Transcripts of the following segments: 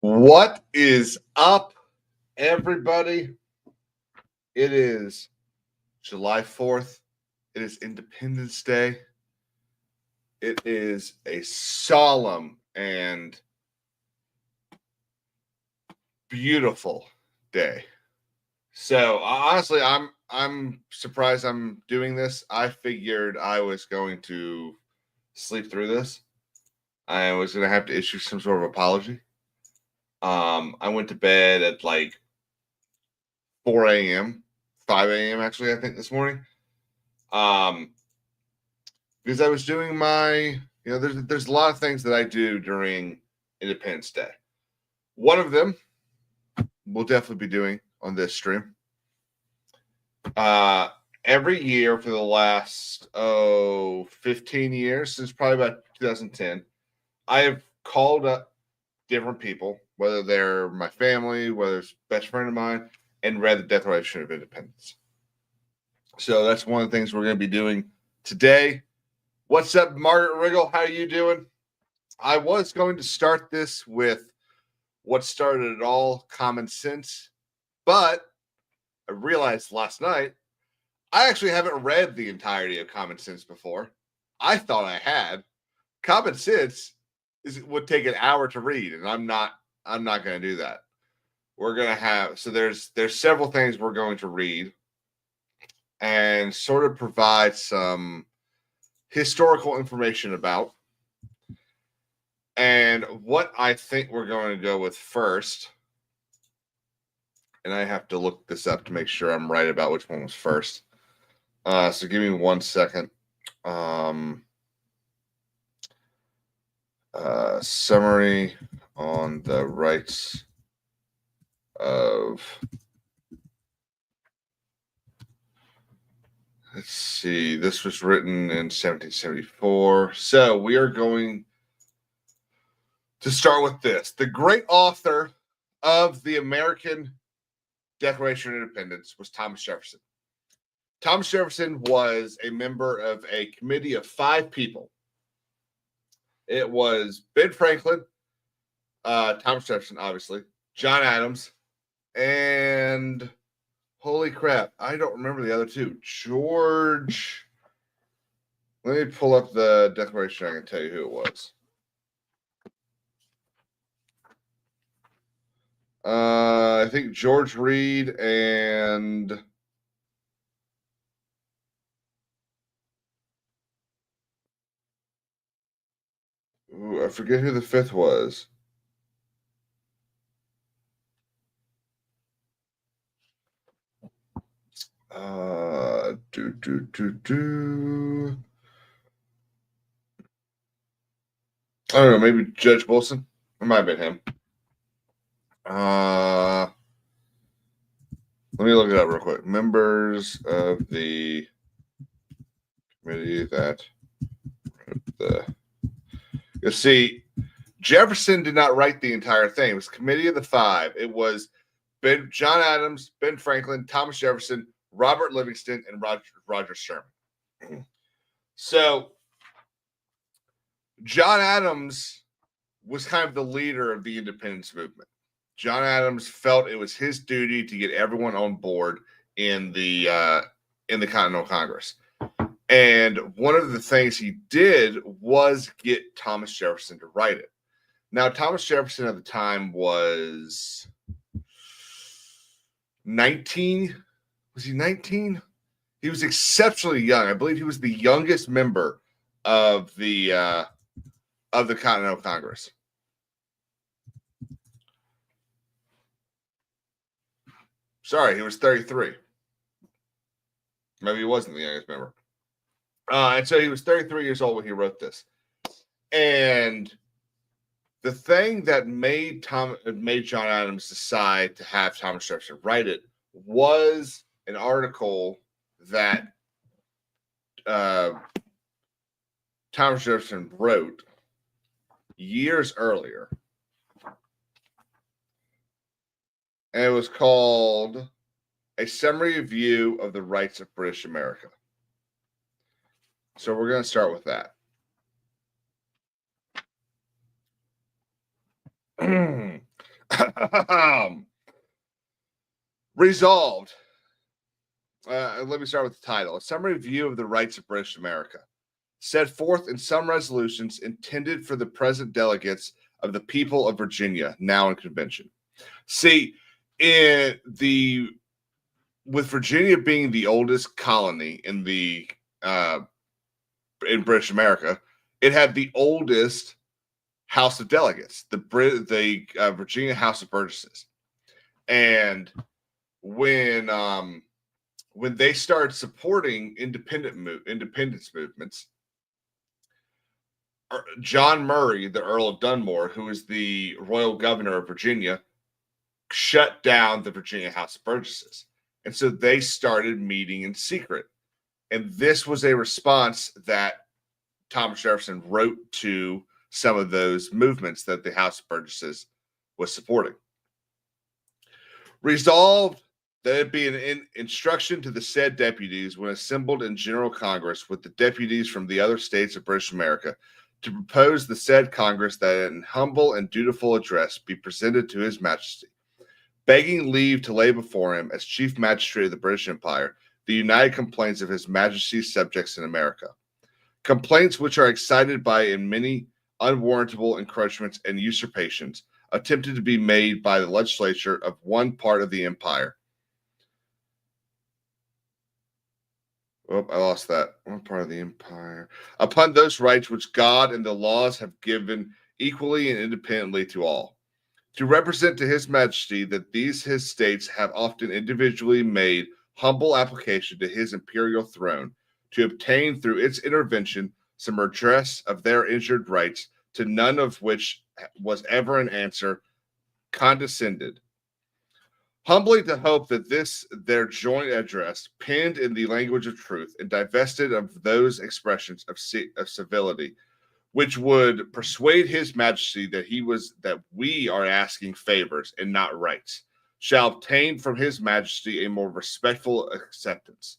What is up, everybody? It is July 4th. It is Independence Day. It is a solemn and beautiful day. So honestly, I'm surprised I'm doing this. I figured I was going to sleep through this. I was going to have to issue some sort of apology. I went to bed at like 4 a.m., 5 a.m. actually, I think this morning. Because I was doing there's a lot of things that I do during Independence Day. One of them we'll definitely be doing on this stream. Every year for the last 15 years, since probably about 2010, I have called up different people, whether they're my family, whether it's a best friend of mine, and read the Declaration of Independence. So that's one of the things we're going to be doing today. What's up, Margaret Riggle? How are you doing? I was going to start this with what started it all, common sense, but I realized last night I actually haven't read the entirety of Common Sense before. I thought I had. Common Sense would take an hour to read, and I'm not going to do that. We're going to have there's several things we're going to read and sort of provide some historical information about. And what I think we're going to go with first, and I have to look this up to make sure I'm right about which one was first. So give me 1 second. Summary on the rights of, let's see, this was written in 1774. So we are going to start with this. The great author of the American Declaration of Independence was Thomas Jefferson. Thomas Jefferson was a member of a committee of 5 people. It was Ben Franklin, Thomas Jefferson, obviously, John Adams, and holy crap, I don't remember the other two. George. Let me pull up the Declaration. I can tell you who it was. I think George Reed and I forget who the 5th was. I don't know, maybe Judge Wilson. It might have been him. Let me look it up real quick. Members of the committee that you see, Jefferson did not write the entire thing. It was Committee of the 5. It was John Adams, Ben Franklin, Thomas Jefferson, Robert Livingston, and Roger Sherman. So John Adams was kind of the leader of the independence movement. John Adams felt it was his duty to get everyone on board in the Continental Congress. And one of the things he did was get Thomas Jefferson to write it. Now, Thomas Jefferson at the time was 19. Was he 19? He was exceptionally young. I believe he was the youngest member of the Continental Congress. Sorry, he was 33. Maybe he wasn't the youngest member. And so he was 33 years old when he wrote this. And the thing that made John Adams decide to have Thomas Jefferson write it was an article that Thomas Jefferson wrote years earlier. And it was called A Summary View of the Rights of British America. So we're going to start with that. Resolved. Let me start with the title. A summary view of the rights of British America, set forth in some resolutions intended for the present delegates of the people of Virginia, now in convention. See, with Virginia being the oldest colony in British America, it had the oldest House of Delegates, the Virginia House of Burgesses, and when they started supporting independence movements, John Murray, the Earl of Dunmore, who is the royal governor of Virginia, shut down the Virginia House of Burgesses. And so they started meeting in secret. And this was a response that Thomas Jefferson wrote to some of those movements that the House of Burgesses was supporting. Resolved that it be an instruction to the said deputies when assembled in General Congress with the deputies from the other states of British America to propose the said Congress that an humble and dutiful address be presented to His Majesty, begging leave to lay before him, as Chief Magistrate of the British Empire, the united complaints of His Majesty's subjects in America. Complaints which are excited by in many unwarrantable encroachments and usurpations attempted to be made by the legislature of one part of the empire. Oh, I lost that. One part of the empire. Upon those rights which God and the laws have given equally and independently to all. To represent to His Majesty that these His states have often individually made humble application to His imperial throne to obtain through its intervention some redress of their injured rights, to none of which was ever an answer condescended. Humbly to hope that this their joint address, penned in the language of truth and divested of those expressions of civility, which would persuade His Majesty that we are asking favors and not rights, shall obtain from His Majesty a more respectful acceptance.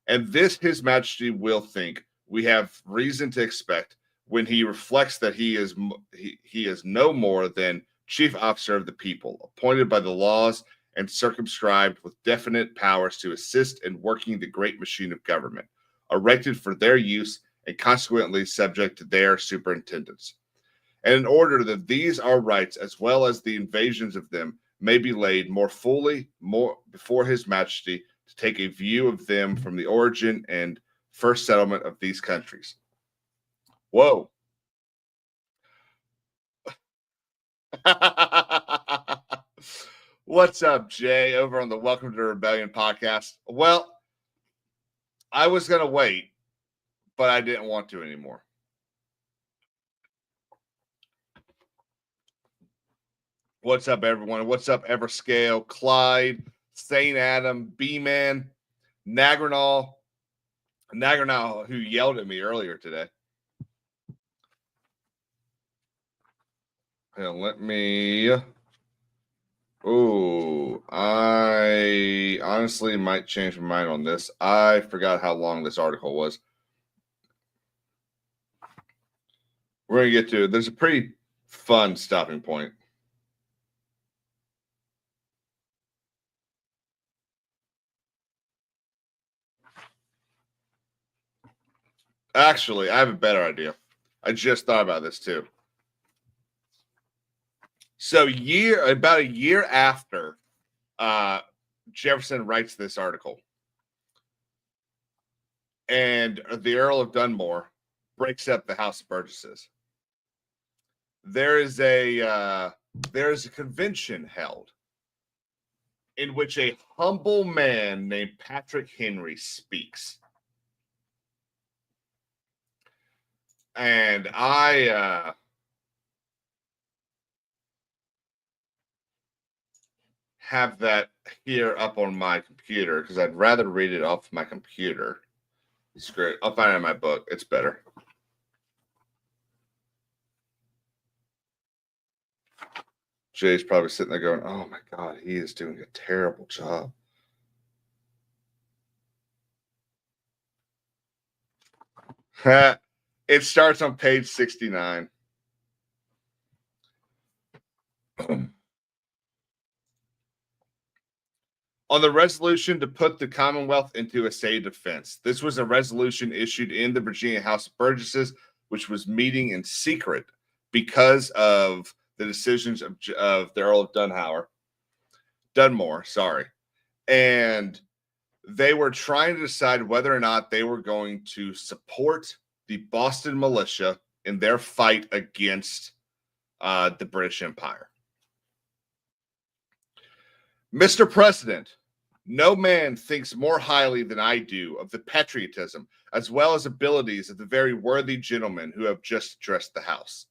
And this His Majesty will think we have reason to expect when he reflects that he is no more than chief officer of the people, appointed by the laws and circumscribed with definite powers to assist in working the great machine of government, erected for their use and consequently subject to their superintendence. And in order that these our rights, as well as the invasions of them, may be laid more fully before His Majesty, to take a view of them from the origin and first settlement of these countries. Whoa. What's up, Jay, over on the Welcome to Rebellion podcast? Well, I was going to wait, but I didn't want to anymore. What's up, everyone? What's up, Everscale, Clyde, St. Adam, B-Man, Nagranol, who yelled at me earlier today. And let me... Oh, I honestly might change my mind on this. I forgot how long this article was. We're going to get to it. There's a pretty fun stopping point. Actually, I have a better idea. I just thought about this too. So about a year after Jefferson writes this article, and the Earl of Dunmore breaks up the House of Burgesses, there is a convention held in which a humble man named Patrick Henry speaks. And I have that here up on my computer because I'd rather read it off my computer. It's great. I'll find it in my book. It's better. Jay's probably sitting there going, oh my God, he is doing a terrible job. It starts on page 69. On the resolution to put the Commonwealth into a state of defense. This was a resolution issued in the Virginia House of Burgesses, which was meeting in secret because of the decisions of the Earl of Dunmore, and they were trying to decide whether or not they were going to support the Boston militia in their fight against the British Empire. Mr. President, no man thinks more highly than I do of the patriotism as well as abilities of the very worthy gentlemen who have just addressed the House.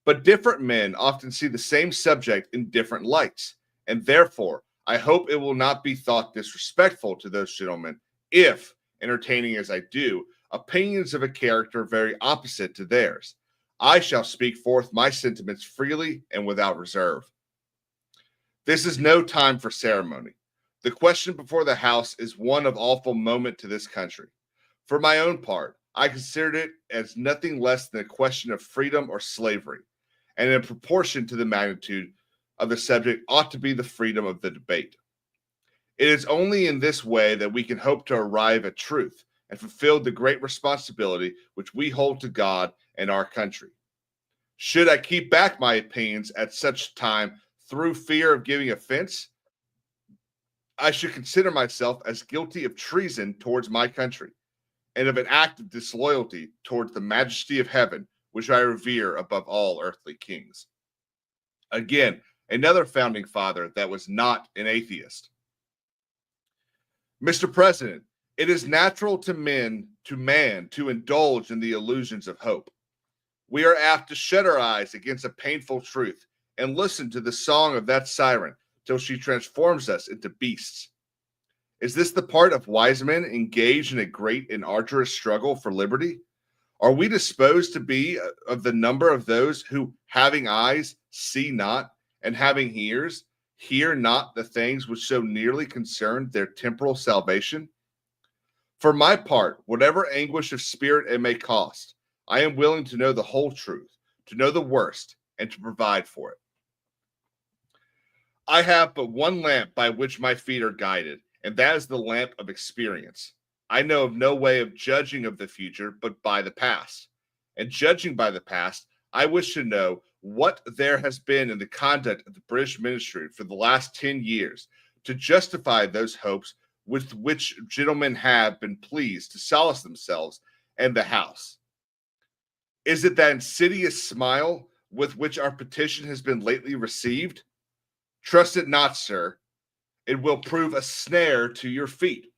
But different men often see the same subject in different lights, and therefore I hope it will not be thought disrespectful to those gentlemen if, entertaining as I do, opinions of a character very opposite to theirs, I shall speak forth my sentiments freely and without reserve. This is no time for ceremony. The question before the House is one of awful moment to this country. For my own part, I considered it as nothing less than a question of freedom or slavery, and in proportion to the magnitude of the subject ought to be the freedom of the debate. It is only in this way that we can hope to arrive at truth and fulfill the great responsibility which we hold to God and our country. Should I keep back my opinions at such time through fear of giving offense, I should consider myself as guilty of treason towards my country and of an act of disloyalty towards the majesty of heaven, which I revere above all earthly kings. Again, another founding father that was not an atheist. Mr. President, it is natural to man to indulge in the illusions of hope. We are apt to shut our eyes against a painful truth and listen to the song of that siren till she transforms us into beasts. Is this the part of wise men engaged in a great and arduous struggle for liberty? Are we disposed to be of the number of those who, having eyes, see not, and having ears, hear not the things which so nearly concern their temporal salvation? For my part, whatever anguish of spirit it may cost, I am willing to know the whole truth, to know the worst, and to provide for it. I have but one lamp by which my feet are guided, and that is the lamp of experience. I know of no way of judging of the future but by the past. And judging by the past, I wish to know what there has been in the conduct of the British ministry for the last 10 years to justify those hopes with which gentlemen have been pleased to solace themselves and the House. Is it that insidious smile with which our petition has been lately received? Trust it not, sir. It will prove a snare to your feet.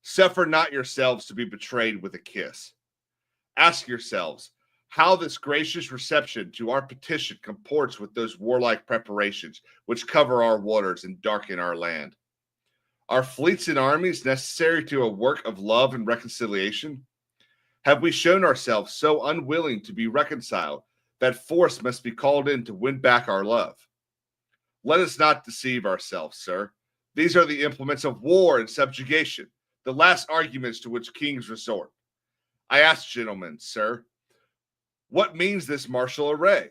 Suffer not yourselves to be betrayed with a kiss. Ask yourselves how this gracious reception to our petition comports with those warlike preparations which cover our waters and darken our land. Are fleets and armies necessary to a work of love and reconciliation? Have we shown ourselves so unwilling to be reconciled that force must be called in to win back our love? Let us not deceive ourselves, sir. These are the implements of war and subjugation, the last arguments to which kings resort. I ask, gentlemen, sir, what means this martial array?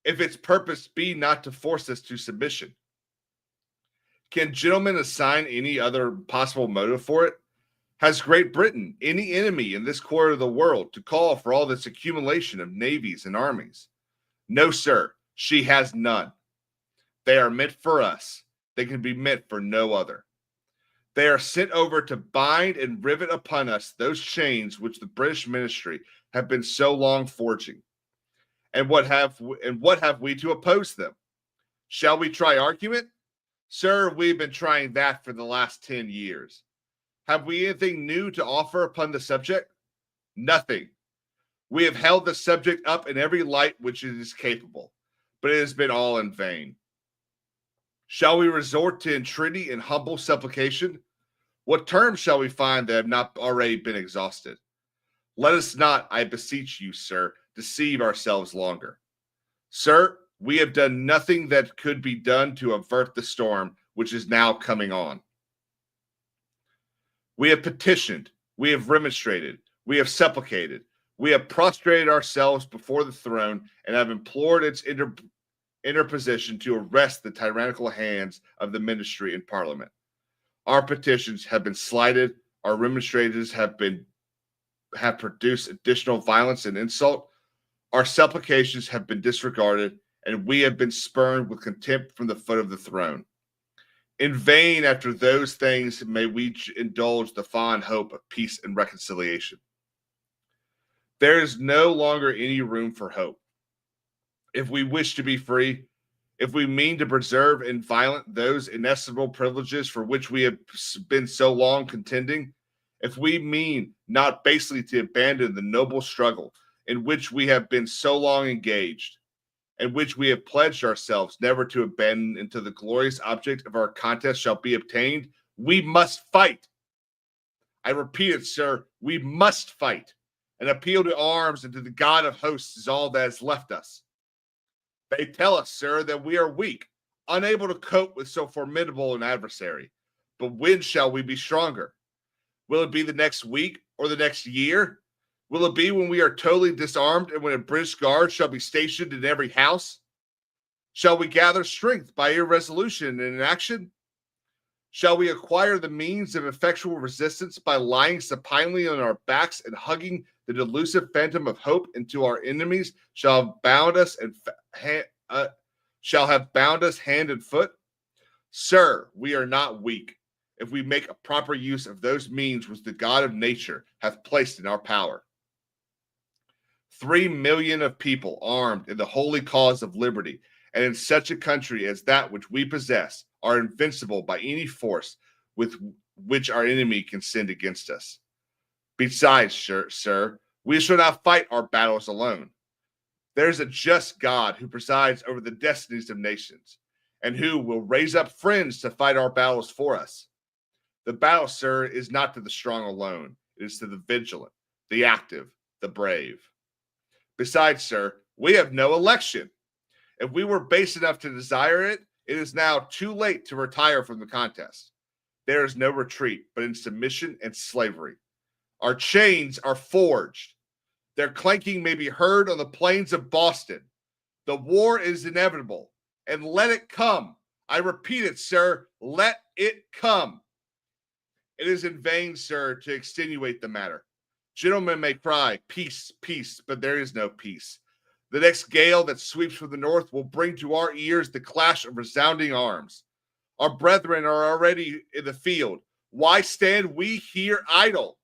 If its purpose be not to force us to submission, can gentlemen assign any other possible motive for it? Has Great Britain any enemy in this quarter of the world to call for all this accumulation of navies and armies? No, sir, she has none. They are meant for us. They can be meant for no other. They are sent over to bind and rivet upon us those chains which the British ministry have been so long forging. And what have we to oppose them? Shall we try argument? Sir, we've been trying that for the last 10 years. Have we anything new to offer upon the subject? Nothing. We have held the subject up in every light which it is capable, but it has been all in vain. Shall we resort to entreaty and humble supplication? What terms shall we find that have not already been exhausted? Let us not, I beseech you, sir, deceive ourselves longer. Sir, we have done nothing that could be done to avert the storm which is now coming on. We have petitioned, we have remonstrated, we have supplicated, we have prostrated ourselves before the throne and have implored its interposition to arrest the tyrannical hands of the ministry and parliament. Our petitions have been slighted. Our remonstrances have produced additional violence and insult. Our supplications have been disregarded, and we have been spurned with contempt from the foot of the throne. In vain, after those things, may we indulge the fond hope of peace and reconciliation. There is no longer any room for hope. If we wish to be free, if we mean to preserve inviolate those inestimable privileges for which we have been so long contending, if we mean not basely to abandon the noble struggle in which we have been so long engaged, and which we have pledged ourselves never to abandon until the glorious object of our contest shall be obtained, we must fight. I repeat it, sir, we must fight. An appeal to arms and to the God of hosts is all that is left us. They tell us, sir, that we are weak, unable to cope with so formidable an adversary. But when shall we be stronger? Will it be the next week or the next year? Will it be when we are totally disarmed and when a British guard shall be stationed in every house? Shall we gather strength by irresolution and inaction? Shall we acquire the means of effectual resistance by lying supinely on our backs and hugging the delusive phantom of hope until our enemies shall have bound us hand and foot? Sir, we are not weak if we make a proper use of those means which the God of nature hath placed in our power. 3 million of people armed in the holy cause of liberty, and in such a country as that which we possess, are invincible by any force with which our enemy can send against us. Besides, sir, we shall not fight our battles alone. There is a just God who presides over the destinies of nations, and who will raise up friends to fight our battles for us. The battle, sir, is not to the strong alone. It is to the vigilant, the active, the brave. Besides, sir, we have no election. If we were base enough to desire it, it is now too late to retire from the contest. There is no retreat but in submission and slavery. Our chains are forged. Their clanking may be heard on the plains of Boston. The war is inevitable, and let it come. I repeat it, sir, let it come. It is in vain, sir, to extenuate the matter. Gentlemen may cry, peace, peace, but there is no peace. The next gale that sweeps from the north will bring to our ears the clash of resounding arms. Our brethren are already in the field. Why stand we here idle?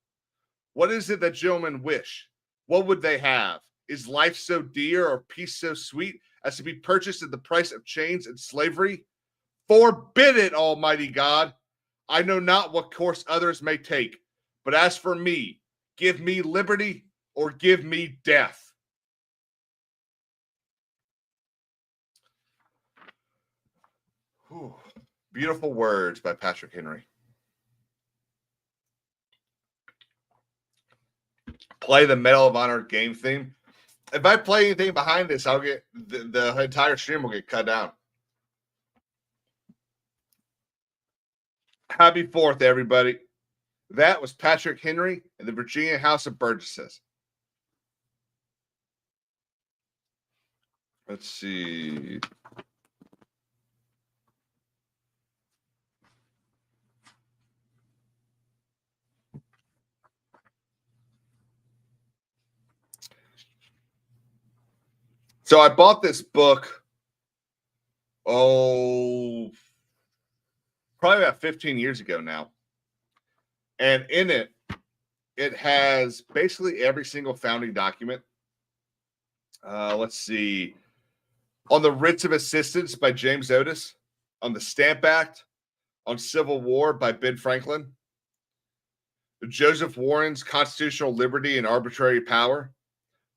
What is it that gentlemen wish? What would they have? Is life so dear or peace so sweet as to be purchased at the price of chains and slavery? Forbid it, Almighty God. I know not what course others may take, but as for me, give me liberty or give me death. Whew. Beautiful words by Patrick Henry. Play the Medal of Honor game theme. If I play anything behind this, I'll get the entire stream will get cut down. Happy 4th, everybody. That was Patrick Henry and the Virginia House of Burgesses. Let's see. So I bought this book, probably about 15 years ago now. And in it, it has basically every single founding document. Let's see. On the Writs of Assistance by James Otis. On the Stamp Act. On Civil War by Ben Franklin. Joseph Warren's Constitutional Liberty and Arbitrary Power.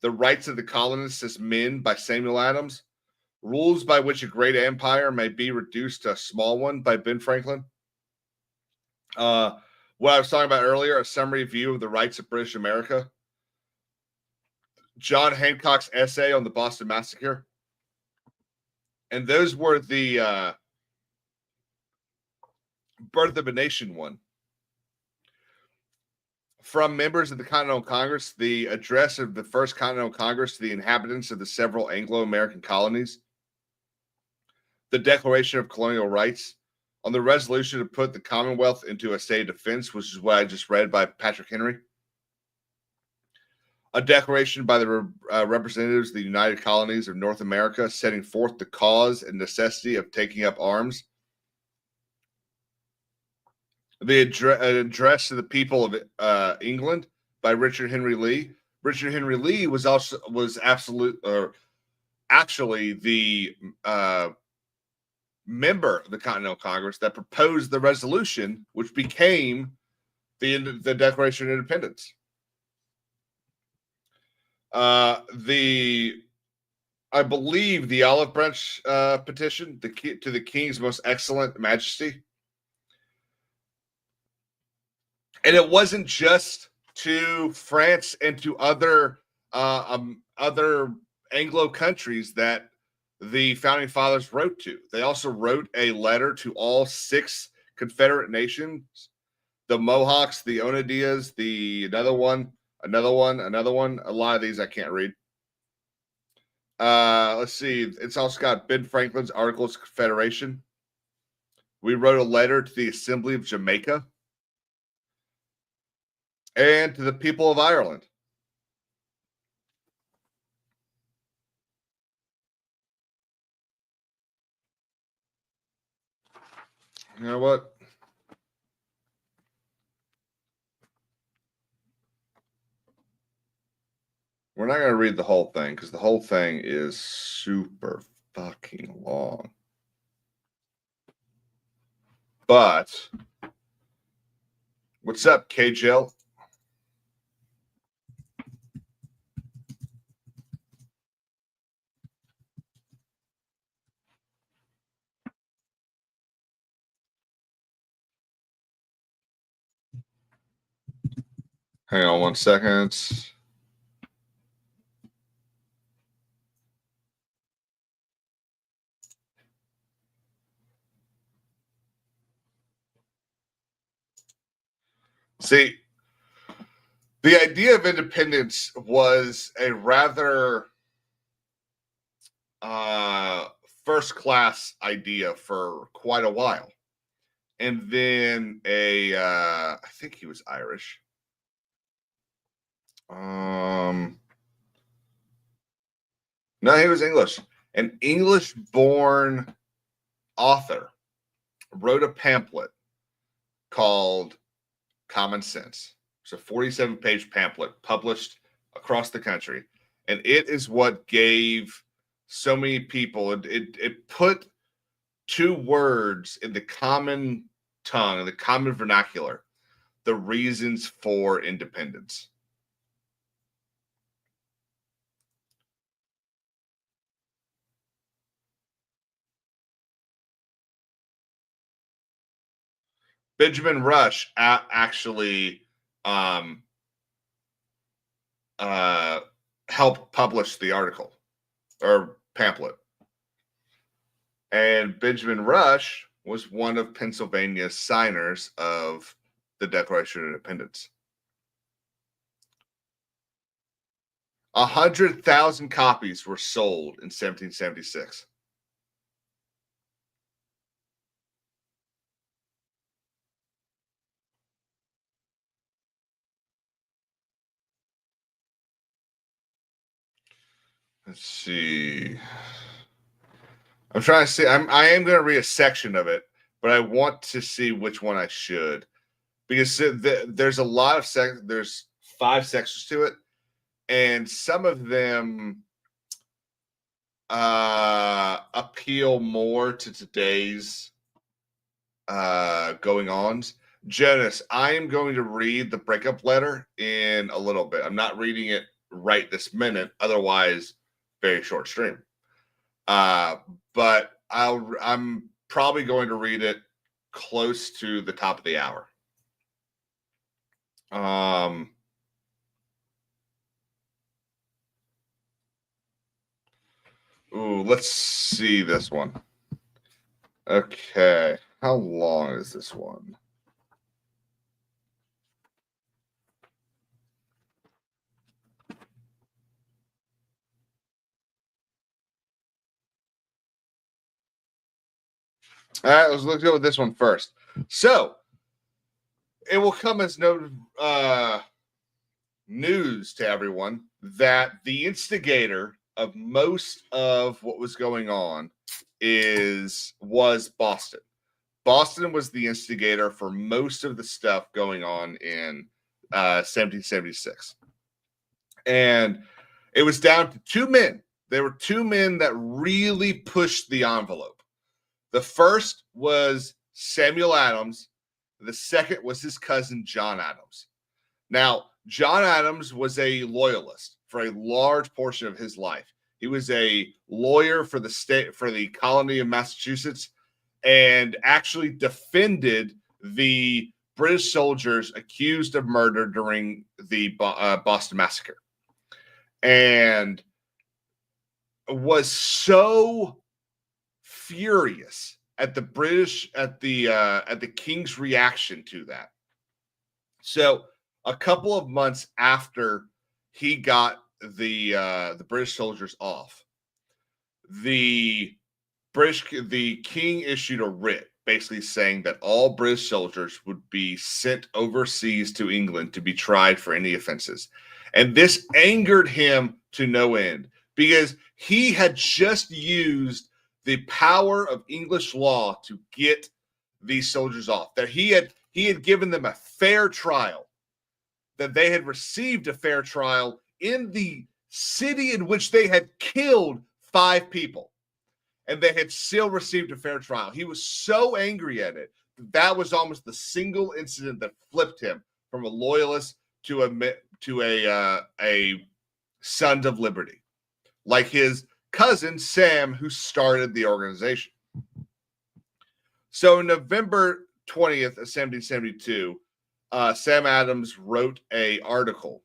The Rights of the Colonists as Men by Samuel Adams. Rules by which a great empire may be reduced to a small one by Ben Franklin. What I was talking about earlier, a summary view of the rights of British America. John Hancock's essay on the Boston Massacre. And those were the Birth of a Nation one. From members of the Continental Congress, the address of the First Continental Congress to the inhabitants of the several Anglo-American colonies. The Declaration of Colonial Rights, on the resolution to put the Commonwealth into a state of defense, which is what I just read by Patrick Henry. A declaration by the representatives of the United Colonies of North America setting forth the cause and necessity of taking up arms. The address to the people of England by Richard Henry Lee. Richard Henry Lee was actually the member of the Continental Congress that proposed the resolution, which became the Declaration of Independence. I believe the Olive Branch petition to the King's Most Excellent Majesty. And it wasn't just to France and to other Anglo countries that the founding fathers wrote to. They also wrote a letter to all 6 Confederate nations: the Mohawks, the Oneidas, another one. A lot of these I can't read. Let's see. It's also got Ben Franklin's Articles of Confederation. We wrote a letter to the Assembly of Jamaica and to the people of Ireland. You know what? We're not going to read the whole thing because the whole thing is super fucking long. But what's up, KJL? Hang on 1 second. See, the idea of independence was a rather first-class idea for quite a while. And then I think he was Irish. No, he was English. An English-born author wrote a pamphlet called Common Sense. It's a 47-page pamphlet published across the country. And it is what gave so many people, it put 2 words in the common tongue, in the common vernacular, the reasons for independence. Benjamin Rush actually helped publish the article or pamphlet. And Benjamin Rush was one of Pennsylvania's signers of the Declaration of Independence. 100,000 copies were sold in 1776. Let's see. I'm trying to see. I am going to read a section of it, but I want to see which one I should, because there's a lot of there's 5 sections to it, and some of them appeal more to today's going ons. Jonas, I am going to read the breakup letter in a little bit. I'm not reading it right this minute, otherwise, very short stream. But I'm probably going to read it close to the top of the hour. Let's see this one. Okay, how long is this one? All right, let's go with this one first. So it will come as no news to everyone that the instigator of most of what was going on was Boston. Boston was the instigator for most of the stuff going on in 1776. And it was down to two men. There were two men that really pushed the envelope. The first was Samuel Adams. The second was his cousin, John Adams. Now, John Adams was a loyalist for a large portion of his life. He was a lawyer for the colony of Massachusetts, and actually defended the British soldiers accused of murder during the Boston Massacre, and was so furious at the king's reaction to that. So a couple of months after he got the British soldiers off, the king issued a writ basically saying that all British soldiers would be sent overseas to England to be tried for any offenses. And this angered him to no end because he had just used the power of English law to get these soldiers off. That he had given them a fair trial, that they had received a fair trial in the city in which they had killed 5 people. And they had still received a fair trial. He was so angry at it that was almost the single incident that flipped him from a loyalist to a Sons of Liberty, like his cousin Sam, who started the organization. So, November 20th of 1772, Sam Adams wrote an article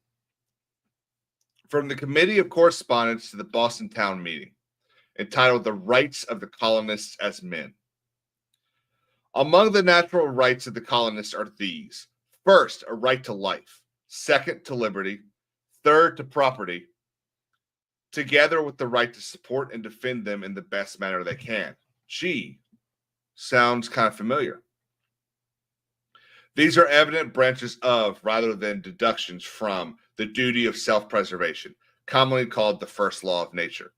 from the Committee of Correspondence to the Boston Town Meeting, entitled The Rights of the Colonists as Men. Among the natural rights of the colonists are these: first, a right to life; second, to liberty; third, to property, together with the right to support and defend them in the best manner they can. Gee, sounds kind of familiar. These are evident branches of, rather than deductions from, the duty of self-preservation, commonly called the first law of nature.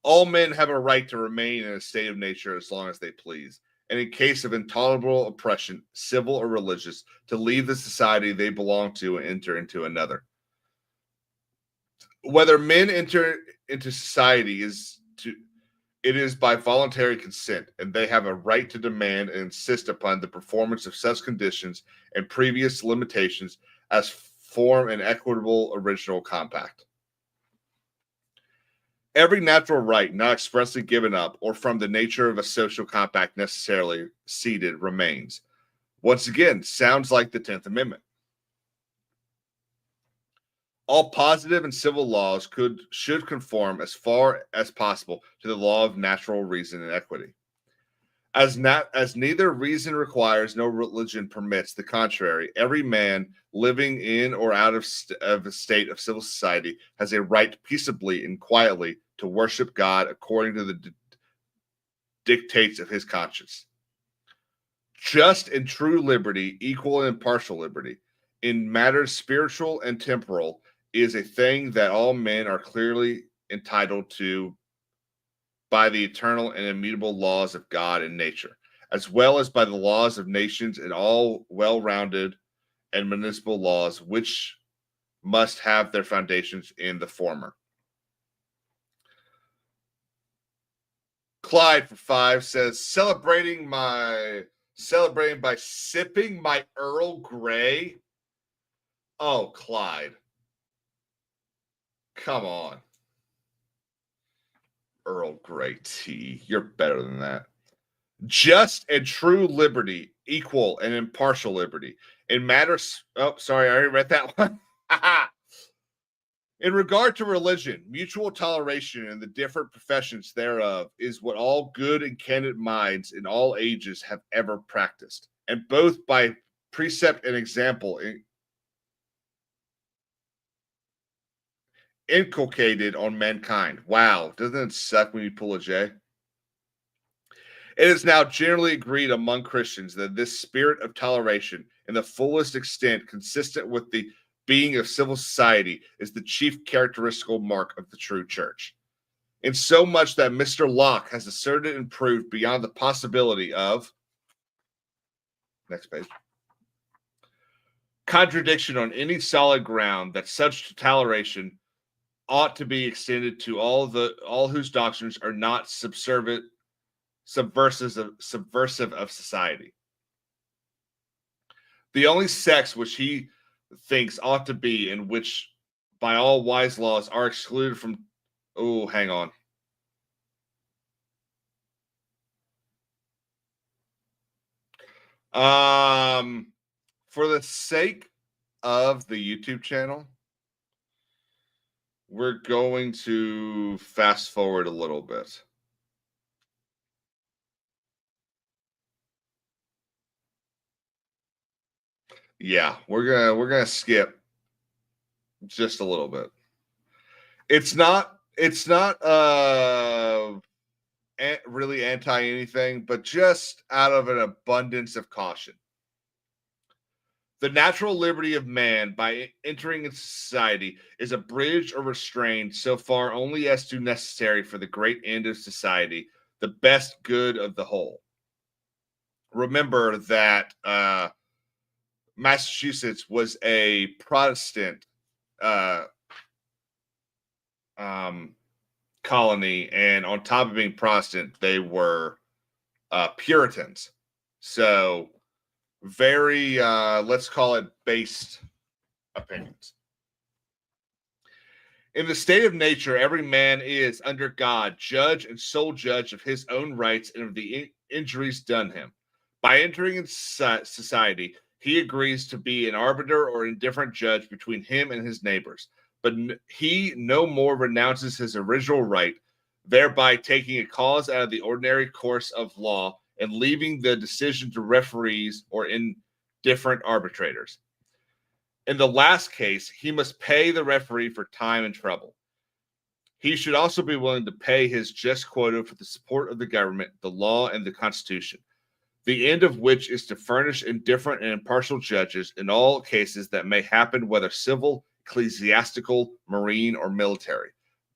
All men have a right to remain in a state of nature as long as they please, and in case of intolerable oppression, civil or religious, to leave the society they belong to and enter into another. Whether men enter into society it is by voluntary consent, and they have a right to demand and insist upon the performance of such conditions and previous limitations as form an equitable original compact. Every natural right not expressly given up or from the nature of a social compact necessarily ceded remains. Once again, sounds like the 10th Amendment. All positive and civil laws should conform as far as possible to the law of natural reason and equity. As neither reason requires nor religion permits the contrary, every man living in or out of a state of civil society has a right peaceably and quietly to worship God according to the dictates of his conscience. Just and true liberty, equal and impartial liberty, in matters spiritual and temporal, is a thing that all men are clearly entitled to by the eternal and immutable laws of God and nature, as well as by the laws of nations and all well-rounded and municipal laws, which must have their foundations in the former. Clyde for 5 says, celebrating by sipping my Earl Grey. Oh, Clyde. Come on. Earl Grey tea. You're better than that. Just and true liberty, equal and impartial liberty. In matters. Oh, sorry, I already read that one. In regard to religion, mutual toleration in the different professions thereof is what all good and candid minds in all ages have ever practiced, and both by precept and example inculcated on mankind. Wow, doesn't it suck when you pull a J? It is now generally agreed among Christians that this spirit of toleration, in the fullest extent consistent with the being of civil society, is the chief characteristical mark of the true church. In so much that Mr. Locke has asserted and proved beyond the possibility of, next page, contradiction on any solid ground, that such toleration ought to be extended to all whose doctrines are not subversive of society. The only sects which he thinks ought to be, and which by all wise laws are excluded from, oh, hang on. For the sake of the YouTube channel, we're going to fast forward a little bit. Yeah, we're gonna skip just a little bit. It's not really anti anything, but just out of an abundance of caution. The natural liberty of man by entering into society is abridged or restrained so far only as to necessary for the great end of society, the best good of the whole. Remember that Massachusetts was a Protestant colony, and on top of being Protestant, they were Puritans. So very, let's call it, based opinions. In the state of nature, every man is, under God, judge and sole judge of his own rights and of the injuries done him. By entering into society, he agrees to be an arbiter or indifferent judge between him and his neighbors, but he no more renounces his original right, thereby taking a cause out of the ordinary course of law and leaving the decision to referees or indifferent arbitrators. In the last case, he must pay the referee for time and trouble. He should also be willing to pay his just quota for the support of the government, the law, and the Constitution, the end of which is to furnish indifferent and impartial judges in all cases that may happen, whether civil, ecclesiastical, marine, or military.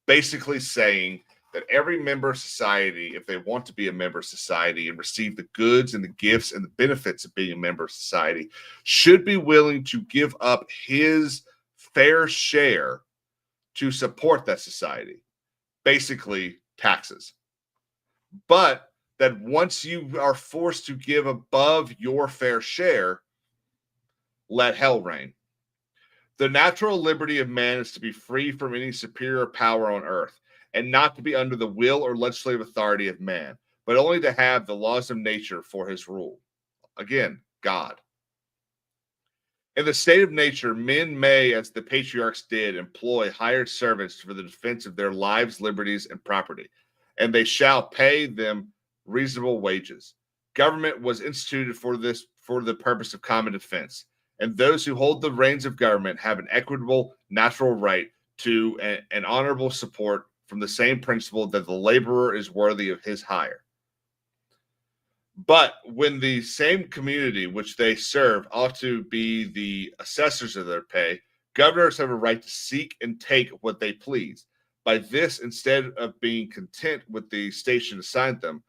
Basically saying that every member of society, if they want to be a member of society and receive the goods and the gifts and the benefits of being a member of society, should be willing to give up his fair share to support that society. Basically, taxes. But that once you are forced to give above your fair share, let hell reign. The natural liberty of man is to be free from any superior power on earth, and not to be under the will or legislative authority of man, but only to have the laws of nature for his rule. Again, God. In the state of nature, men may, as the patriarchs did, employ hired servants for the defense of their lives, liberties, and property, and they shall pay them reasonable wages. Government was instituted for the purpose of common defense, and those who hold the reins of government have an equitable, natural right to an honorable support from the same principle that the laborer is worthy of his hire. But when the same community which they serve ought to be the assessors of their pay, governors have a right to seek and take what they please. By this, instead of being content with the station assigned them,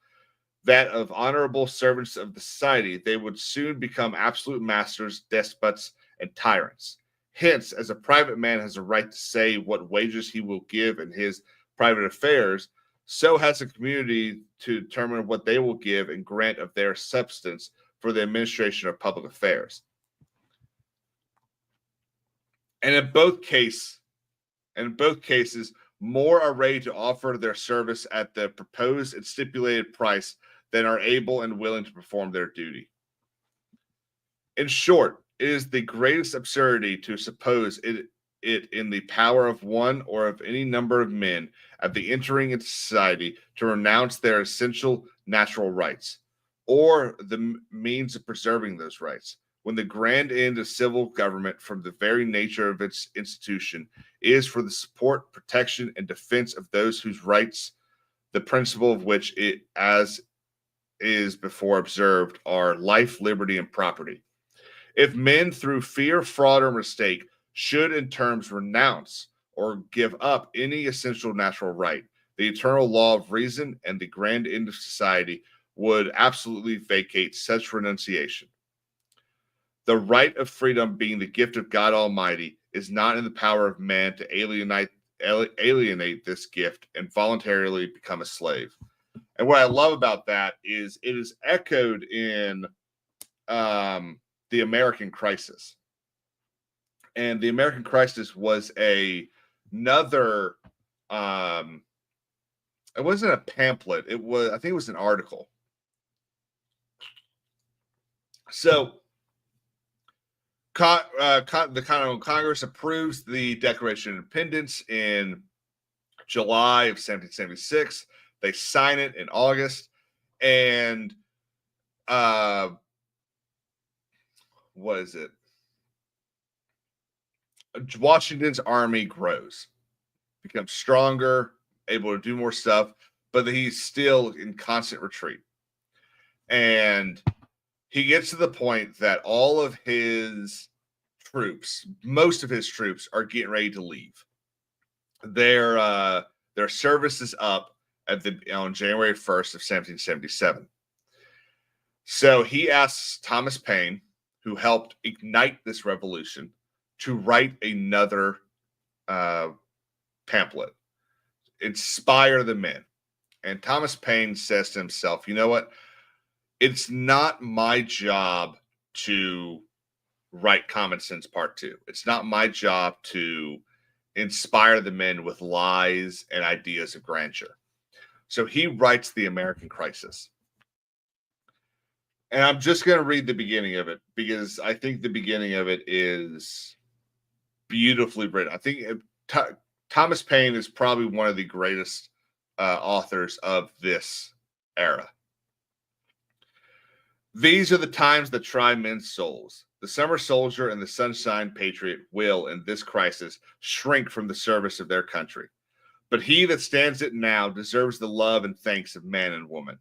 that of honorable servants of the society, they would soon become absolute masters, despots, and tyrants. Hence, as a private man has a right to say what wages he will give in his private affairs, so has a community to determine what they will give and grant of their substance for the administration of public affairs. And in both cases, more are ready to offer their service at the proposed and stipulated price than are able and willing to perform their duty. In short, it is the greatest absurdity to suppose it in the power of one or of any number of men at the entering into society to renounce their essential natural rights, or the means of preserving those rights, when the grand end of civil government, from the very nature of its institution, is for the support, protection, and defense of those whose rights, the principle of which it as is before observed are life, liberty, and property. If men through fear, fraud, or mistake should in terms renounce or give up any essential natural right, the eternal law of reason and the grand end of society would absolutely vacate such renunciation. The right of freedom being the gift of God Almighty is not in the power of man to alienate this gift and voluntarily become a slave. And what I love about that is it is echoed in the American Crisis. And the American Crisis was another it wasn't a pamphlet. I think it was an article. So the Continental Congress approves the Declaration of Independence in July of 1776. They sign it in August, and what is it? Washington's army grows, becomes stronger, able to do more stuff, but he's still in constant retreat. And he gets to the point that all of his troops, most of his troops, are getting ready to leave. Their service is up on January 1st of 1777. So he asks Thomas Paine, who helped ignite this revolution, to write another pamphlet, inspire the men. And Thomas Paine says to himself, you know what? It's not my job to write Common Sense Part 2. It's not my job to inspire the men with lies and ideas of grandeur. So he writes The American Crisis. And I'm just going to read the beginning of it because I think the beginning of it is beautifully written. I think Thomas Paine is probably one of the greatest authors of this era. These are the times that try men's souls. The summer soldier and the sunshine patriot will, in this crisis, shrink from the service of their country. But he that stands it now deserves the love and thanks of man and woman.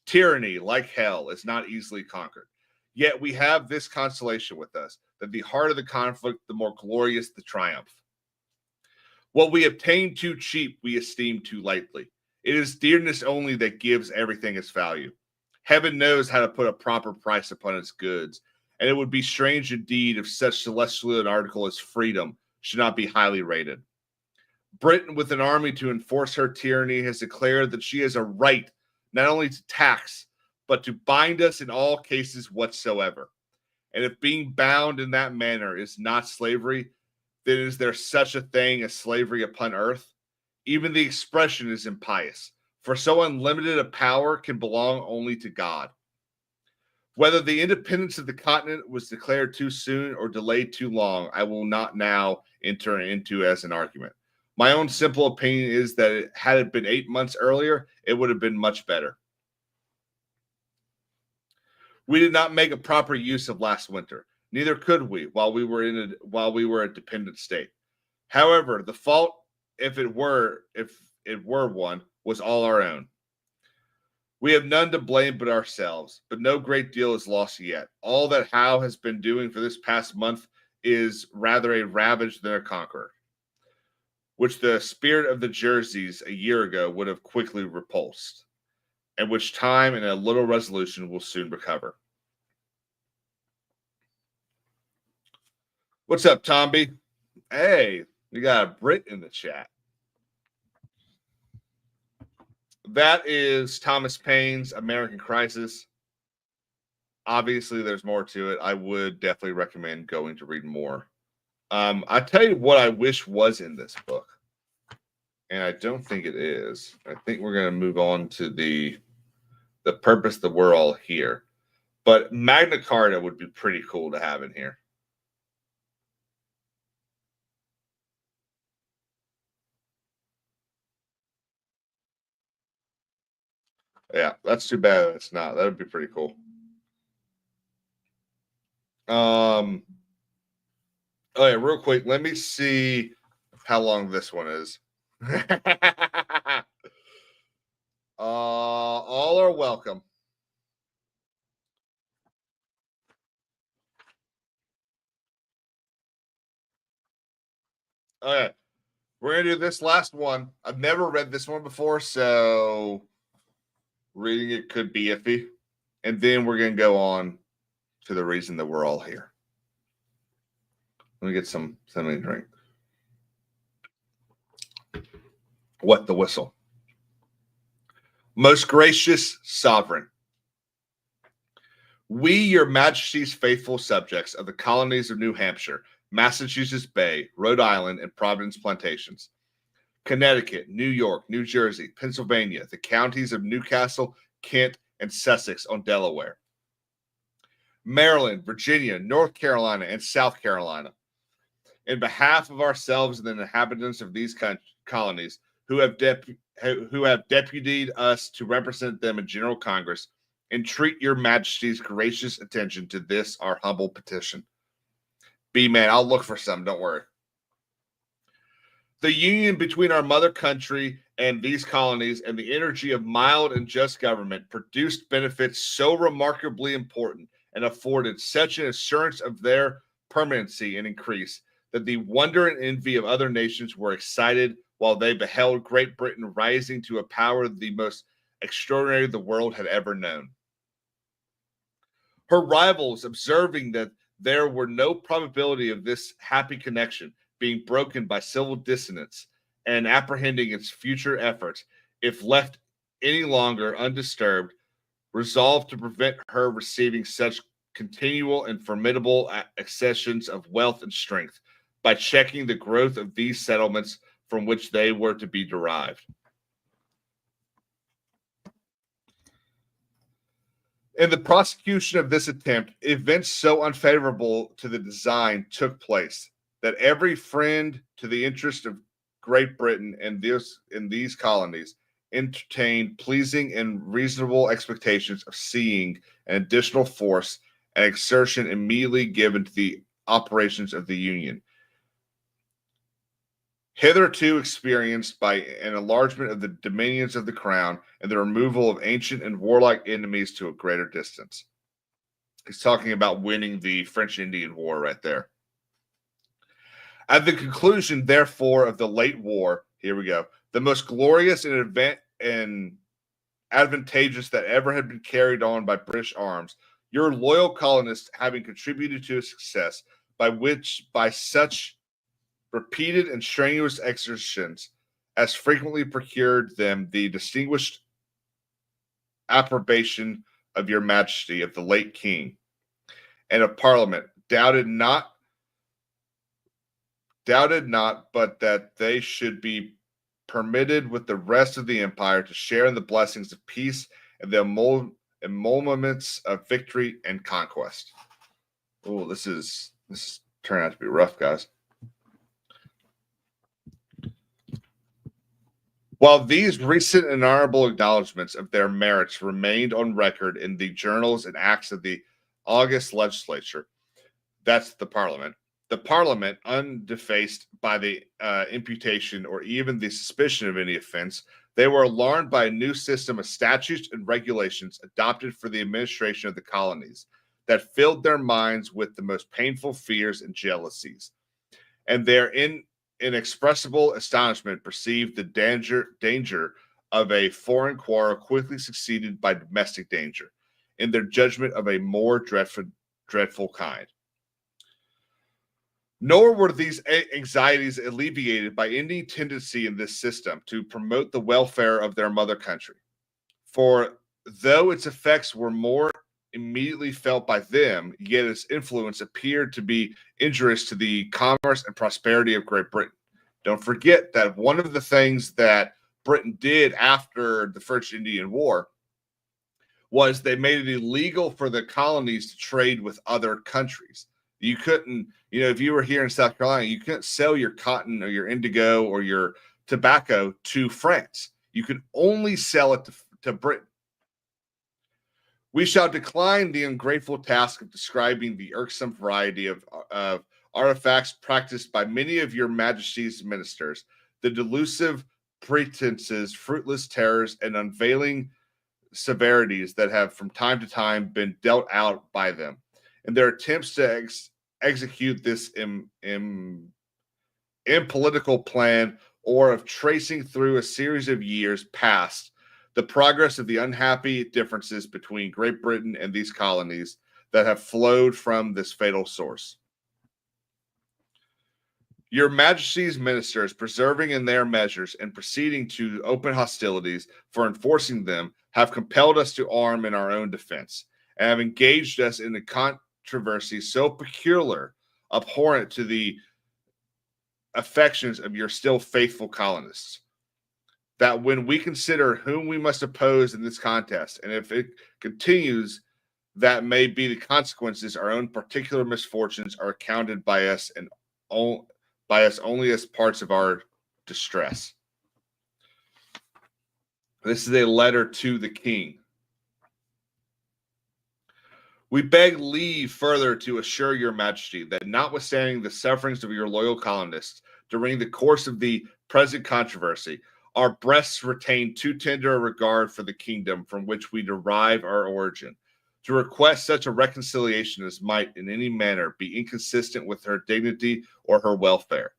Tyranny, like hell, is not easily conquered. Yet we have this consolation with us, that the harder the conflict, the more glorious the triumph. What we obtain too cheap, we esteem too lightly. It is dearness only that gives everything its value. Heaven knows how to put a proper price upon its goods, and it would be strange indeed if such celestial an article as freedom should not be highly rated. Britain, with an army to enforce her tyranny, has declared that she has a right not only to tax, but to bind us in all cases whatsoever. And if being bound in that manner is not slavery, then is there such a thing as slavery upon earth? Even the expression is impious, for so unlimited a power can belong only to God. Whether the independence of the continent was declared too soon or delayed too long, I will not now enter into as an argument. My own simple opinion is that had it been 8 months earlier, it would have been much better. We did not make a proper use of last winter. Neither could we while we were a dependent state. However, the fault, if it were one, was all our own. We have none to blame but ourselves, but no great deal is lost yet. All that Howe has been doing for this past month is rather a ravage than a conqueror, which the spirit of the Jerseys a year ago would have quickly repulsed, and which time and a little resolution will soon recover. What's up, Tomby? Hey, we got a Brit in the chat. That is Thomas Paine's American Crisis. Obviously, there's more to it. I would definitely recommend going to read more. I tell you what I wish was in this book, and I don't think it is. I think we're going to move on to the purpose that we're all here. But Magna Carta would be pretty cool to have in here. Yeah, that's too bad it's not. That would be pretty cool. Oh yeah, real quick, let me see how long this one is. All are welcome. going to do this last one. I've never read this one before, so reading it could be iffy. And then we're going to go on to the reason that we're all here. Let me get something to drink. What the whistle? Most gracious sovereign, we, your majesty's faithful subjects of the colonies of New Hampshire, Massachusetts Bay, Rhode Island, and Providence Plantations, Connecticut, New York, New Jersey, Pennsylvania, the counties of Newcastle, Kent, and Sussex on Delaware, Maryland, Virginia, North Carolina, and South Carolina, in behalf of ourselves and the inhabitants of these colonies who have deputied us to represent them in General Congress, entreat your majesty's gracious attention to this our humble petition. B-man, I'll look for some, don't worry. The union between our mother country and these colonies and the energy of mild and just government produced benefits so remarkably important and afforded such an assurance of their permanency and increase that the wonder and envy of other nations were excited while they beheld Great Britain rising to a power the most extraordinary the world had ever known. Her rivals, observing that there were no probability of this happy connection being broken by civil dissonance and apprehending its future efforts, if left any longer undisturbed, resolved to prevent her receiving such continual and formidable accessions of wealth and strength by checking the growth of these settlements from which they were to be derived. In the prosecution of this attempt, events so unfavorable to the design took place that every friend to the interest of Great Britain and in these colonies entertained pleasing and reasonable expectations of seeing an additional force and exertion immediately given to the operations of the Union, hitherto experienced by an enlargement of the dominions of the crown and the removal of ancient and warlike enemies to a greater distance. He's talking about winning the French Indian War right there. At the conclusion, therefore, of the late war, here we go, the most glorious and advantageous that ever had been carried on by British arms, your loyal colonists having contributed to its success, by such repeated and strenuous exertions as frequently procured them the distinguished approbation of your majesty, of the late king, and of parliament, doubted not, but that they should be permitted with the rest of the empire to share in the blessings of peace and the emoluments of victory and conquest. Oh, this is turning out to be rough, guys. While these recent and honorable acknowledgments of their merits remained on record in the journals and acts of the August legislature, that's the Parliament, undefaced by the imputation or even the suspicion of any offense, they were alarmed by a new system of statutes and regulations adopted for the administration of the colonies that filled their minds with the most painful fears and jealousies. And their inexpressible astonishment perceived the danger of a foreign quarrel quickly succeeded by domestic danger, in their judgment of a more dreadful kind. Nor were these anxieties alleviated by any tendency in this system to promote the welfare of their mother country. For though its effects were more immediately felt by them, yet its influence appeared to be injurious to the commerce and prosperity of Great Britain. Don't forget that one of the things that Britain did after the French Indian War was they made it illegal for the colonies to trade with other countries. You couldn't, if you were here in South Carolina, you couldn't sell your cotton or your indigo or your tobacco to France. You could only sell it to Britain. We shall decline the ungrateful task of describing the irksome variety of artifacts practiced by many of your majesty's ministers, the delusive pretenses, fruitless terrors, and unveiling severities that have from time to time been dealt out by them, and their attempts to execute this impolitical plan or of tracing through a series of years past the progress of the unhappy differences between Great Britain and these colonies that have flowed from this fatal source. Your Majesty's ministers, preserving in their measures and proceeding to open hostilities for enforcing them, have compelled us to arm in our own defense, and have engaged us in a controversy so peculiar, abhorrent to the affections of your still faithful colonists, that when we consider whom we must oppose in this contest, and if it continues, that may be the consequences, our own particular misfortunes are accounted by us and by us only as parts of our distress. This is a letter to the king. We beg leave further to assure your majesty that notwithstanding the sufferings of your loyal colonists during the course of the present controversy, our breasts retain too tender a regard for the kingdom from which we derive our origin, to request such a reconciliation as might in any manner be inconsistent with her dignity or her welfare.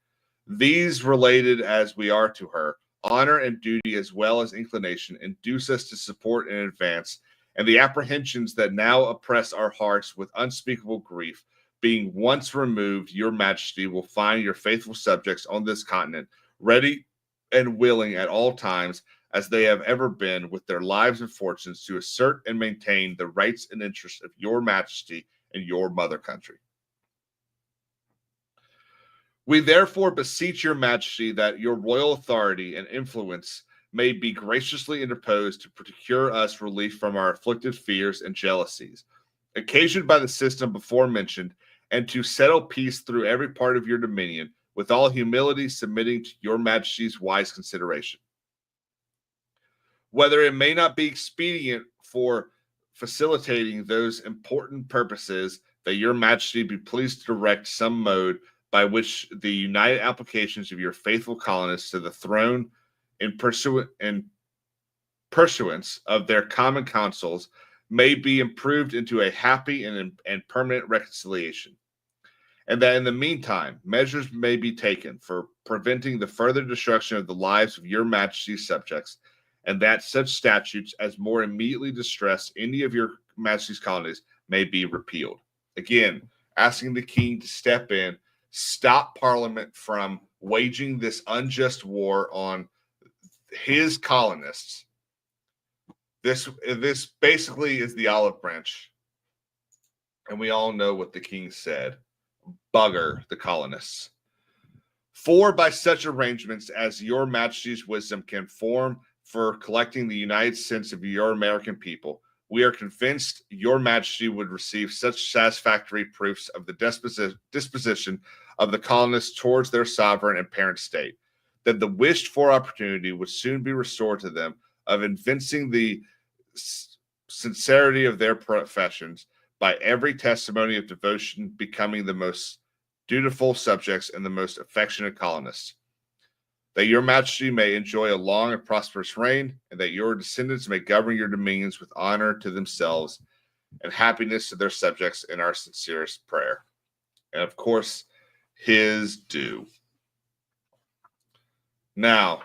These, related as we are to her, honor and duty as well as inclination, induce us to support and advance, and the apprehensions that now oppress our hearts with unspeakable grief, being once removed, your majesty will find your faithful subjects on this continent ready and willing at all times, as they have ever been, with their lives and fortunes, to assert and maintain the rights and interests of your majesty and your mother country. We therefore beseech your majesty that your royal authority and influence may be graciously interposed to procure us relief from our afflicted fears and jealousies, occasioned by the system before mentioned, and to settle peace through every part of your dominion, with all humility submitting to your majesty's wise consideration. Whether it may not be expedient for facilitating those important purposes, that your majesty be pleased to direct some mode by which the united applications of your faithful colonists to the throne in pursuance of their common counsels may be improved into a happy and permanent reconciliation, and that in the meantime measures may be taken for preventing the further destruction of the lives of your majesty's subjects, and that such statutes as more immediately distress any of your majesty's colonies may be repealed. Again, asking the king to step in, stop Parliament from waging this unjust war on his colonists. This basically is the olive branch, and we all know what the king said: bugger the colonists. For by such arrangements as your majesty's wisdom can form for collecting the united sense of your American people, we are convinced your majesty would receive such satisfactory proofs of the disposition of the colonists towards their sovereign and parent state, that the wished for opportunity would soon be restored to them of evincing the sincerity of their professions by every testimony of devotion becoming the most dutiful subjects and the most affectionate colonists, that your majesty may enjoy a long and prosperous reign, and that your descendants may govern your dominions with honor to themselves and happiness to their subjects, in our sincerest prayer. And of course, his due. Now,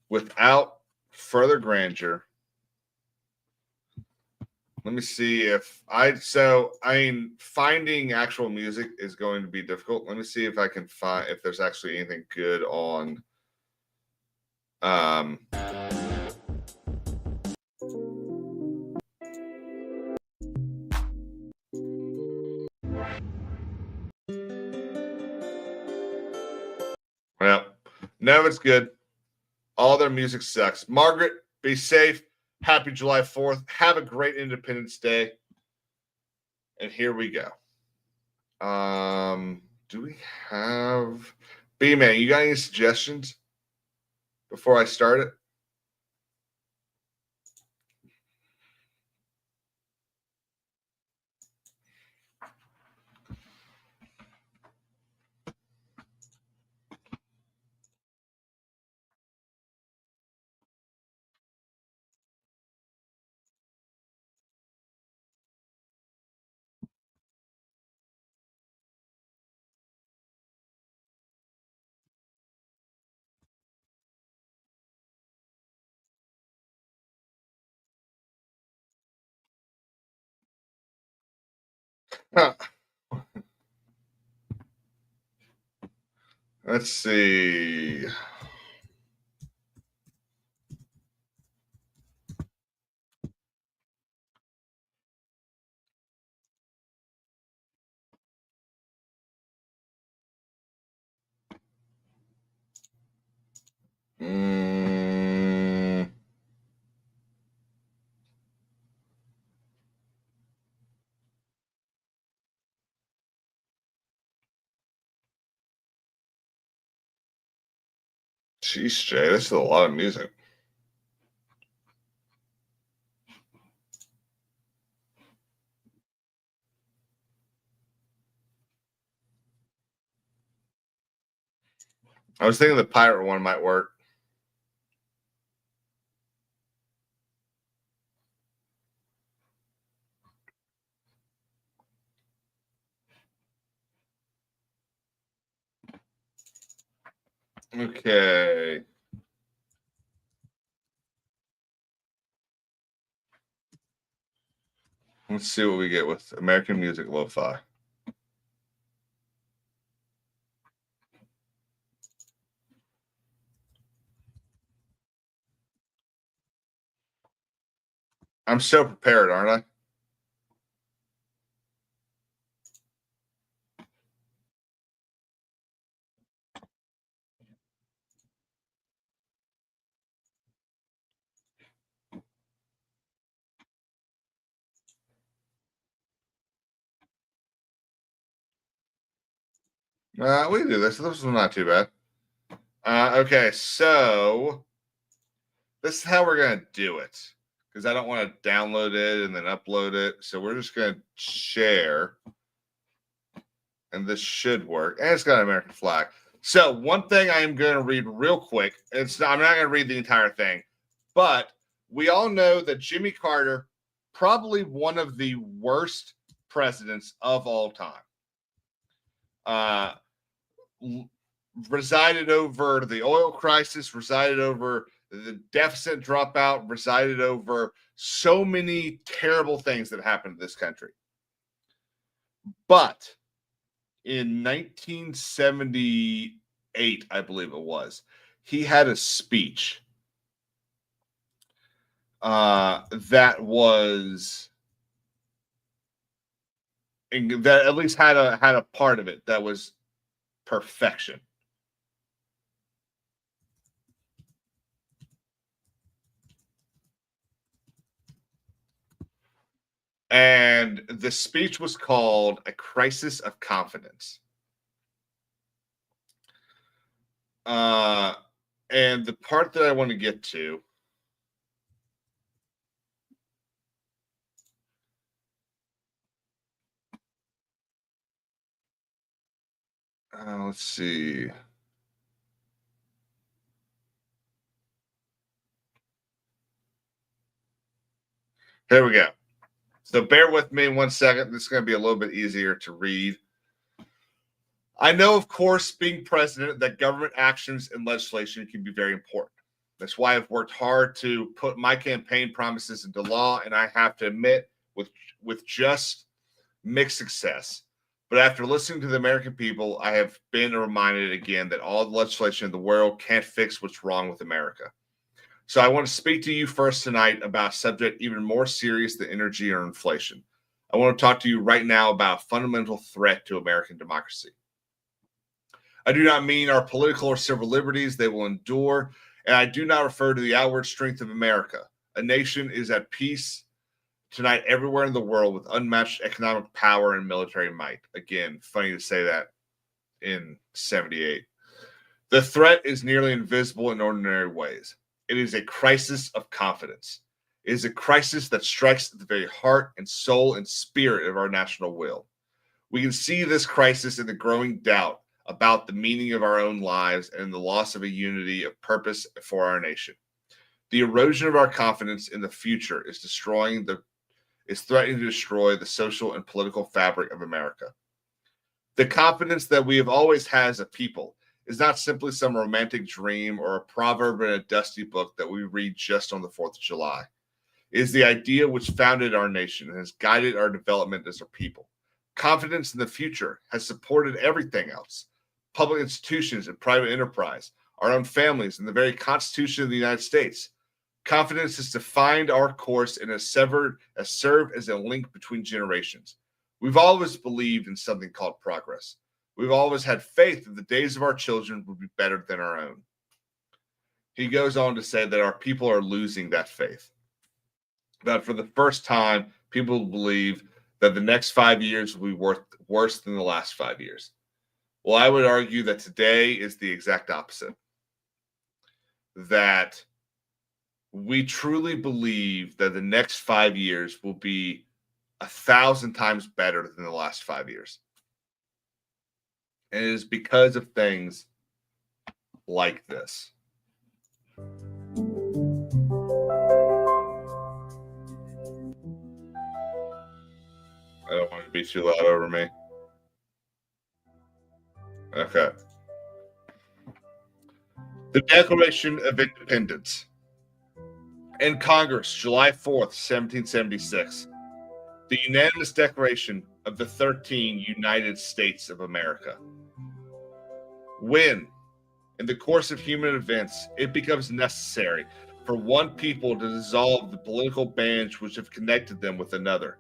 without further grandeur, let me see if finding actual music is going to be difficult. Let me see if I can find if there's actually anything good on well, no, it's good. All their music sucks. Margaret, be safe. Happy July 4th. Have a great Independence Day. And here we go. Do we have B-Man? You got any suggestions before I start it? Let's see. Mm, Jeez, Jay, this is a lot of music. I was thinking the pirate one might work. Okay. Let's see what we get with American Music Lo-Fi. I'm so prepared, aren't I? We can do this. This is not too bad. Okay, so this is how we're going to do it because I don't want to download it and then upload it. So we're just going to share, and this should work. And it's got an American flag. So one thing I am going to read real quick. I'm not going to read the entire thing, but we all know that Jimmy Carter, probably one of the worst presidents of all time, resided over the oil crisis, resided over the deficit dropout, resided over so many terrible things that happened to this country. But in 1978, I believe it was, he had a speech that was that at least had a part of it that was perfection. And the speech was called A Crisis of Confidence. And the part that I want to get to let's see. Here we go. So bear with me 1 second. This is going to be a little bit easier to read. I know, of course, being president, that government actions and legislation can be very important. That's why I've worked hard to put my campaign promises into law, and I have to admit, with just mixed success. But after listening to the American people, I have been reminded again that all the legislation in the world can't fix what's wrong with America. So I want to speak to you first tonight about a subject even more serious than energy or inflation. I want to talk to you right now about a fundamental threat to American democracy. I do not mean our political or civil liberties, they will endure, and I do not refer to the outward strength of America. A nation is at peace tonight everywhere in the world with unmatched economic power and military might. Again, funny to say that in 78. The threat is nearly invisible in ordinary ways. It is a crisis of confidence. It is a crisis that strikes at the very heart and soul and spirit of our national will. We can see this crisis in the growing doubt about the meaning of our own lives and the loss of a unity of purpose for our nation. The erosion of our confidence in the future is threatening to destroy the social and political fabric of America. The confidence that we have always had as a people is not simply some romantic dream or a proverb in a dusty book that we read just on the 4th of July. It is the idea which founded our nation and has guided our development as a people. Confidence in the future has supported everything else. Public institutions and private enterprise, our own families, and the very Constitution of the United States. Confidence has defined our course and has served as a link between generations. We've always believed in something called progress. We've always had faith that the days of our children would be better than our own. He goes on to say that our people are losing that faith. That for the first time, people believe that the next 5 years will be worse than the last 5 years. Well, I would argue that today is the exact opposite. That we truly believe that the next 5 years will be 1,000 times better than the last 5 years. And it is because of things like this. I don't want to be too loud over me. Okay. The Declaration of Independence. In Congress, July 4th, 1776. The unanimous declaration of the 13 United States of America. When, in the course of human events, it becomes necessary for one people to dissolve the political bands which have connected them with another,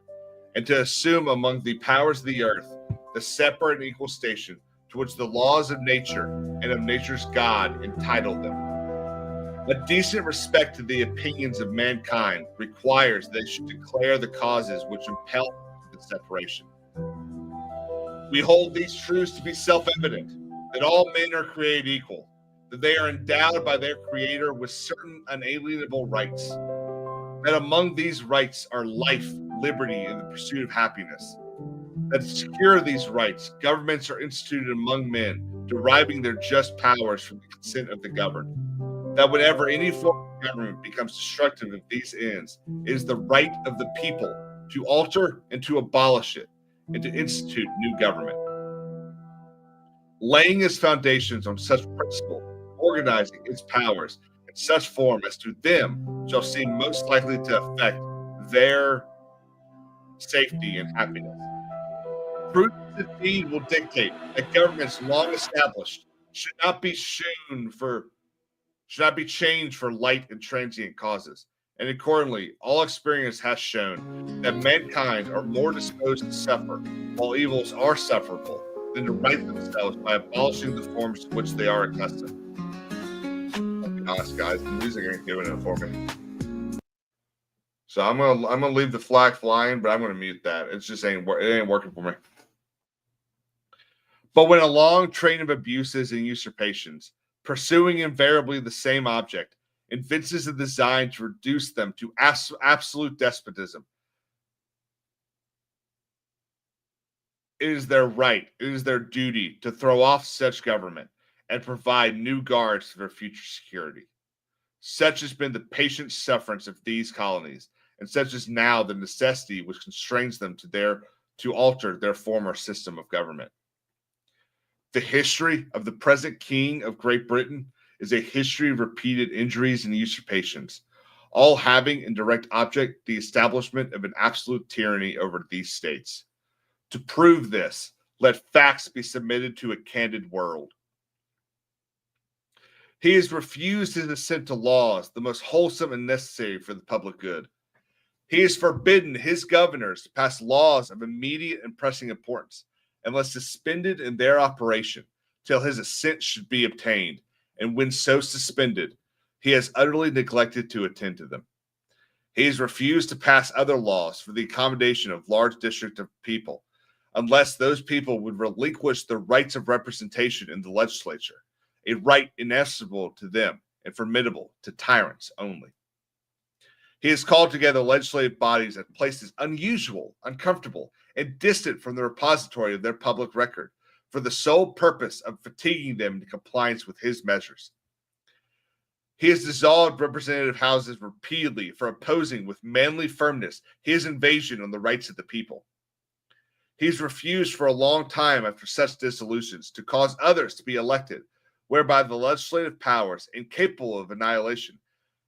and to assume among the powers of the earth the separate and equal station to which the laws of nature and of nature's God entitle them. A decent respect to the opinions of mankind requires they should declare the causes which impel the separation. We hold these truths to be self-evident, that all men are created equal, that they are endowed by their Creator with certain unalienable rights, that among these rights are life, liberty, and the pursuit of happiness, that to secure these rights, governments are instituted among men, deriving their just powers from the consent of the governed, that whenever any form of government becomes destructive of these ends, it is the right of the people to alter and to abolish it, and to institute new government. Laying its foundations on such principle, organizing its powers in such form as to them shall seem most likely to affect their safety and happiness. Prudence indeed will dictate that governments long established should not be changed for light and transient causes. And accordingly, all experience has shown that mankind are more disposed to suffer, while evils are sufferable, than to right themselves by abolishing the forms to which they are accustomed. I'll be honest, guys, the music ain't doing it for me. So I'm gonna leave the flag flying, but I'm gonna mute that. It ain't working for me. But when a long train of abuses and usurpations, pursuing invariably the same object, evinces a design to reduce them to absolute despotism, it is their right, it is their duty to throw off such government and provide new guards for their future security. Such has been the patient sufferance of these colonies, and such is now the necessity which constrains them to alter their former system of government. The history of the present King of Great Britain is a history of repeated injuries and usurpations, all having in direct object the establishment of an absolute tyranny over these states. To prove this, let facts be submitted to a candid world. He has refused his assent to laws, the most wholesome and necessary for the public good. He has forbidden his governors to pass laws of immediate and pressing importance, unless suspended in their operation, till his assent should be obtained, and when so suspended, he has utterly neglected to attend to them. He has refused to pass other laws for the accommodation of large districts of people, unless those people would relinquish the rights of representation in the legislature, a right inestimable to them and formidable to tyrants only. He has called together legislative bodies at places unusual, uncomfortable, and distant from the repository of their public record, for the sole purpose of fatiguing them into compliance with his measures. He has dissolved representative houses repeatedly for opposing with manly firmness his invasion on the rights of the people. He has refused for a long time after such dissolutions to cause others to be elected, whereby the legislative powers, incapable of annihilation,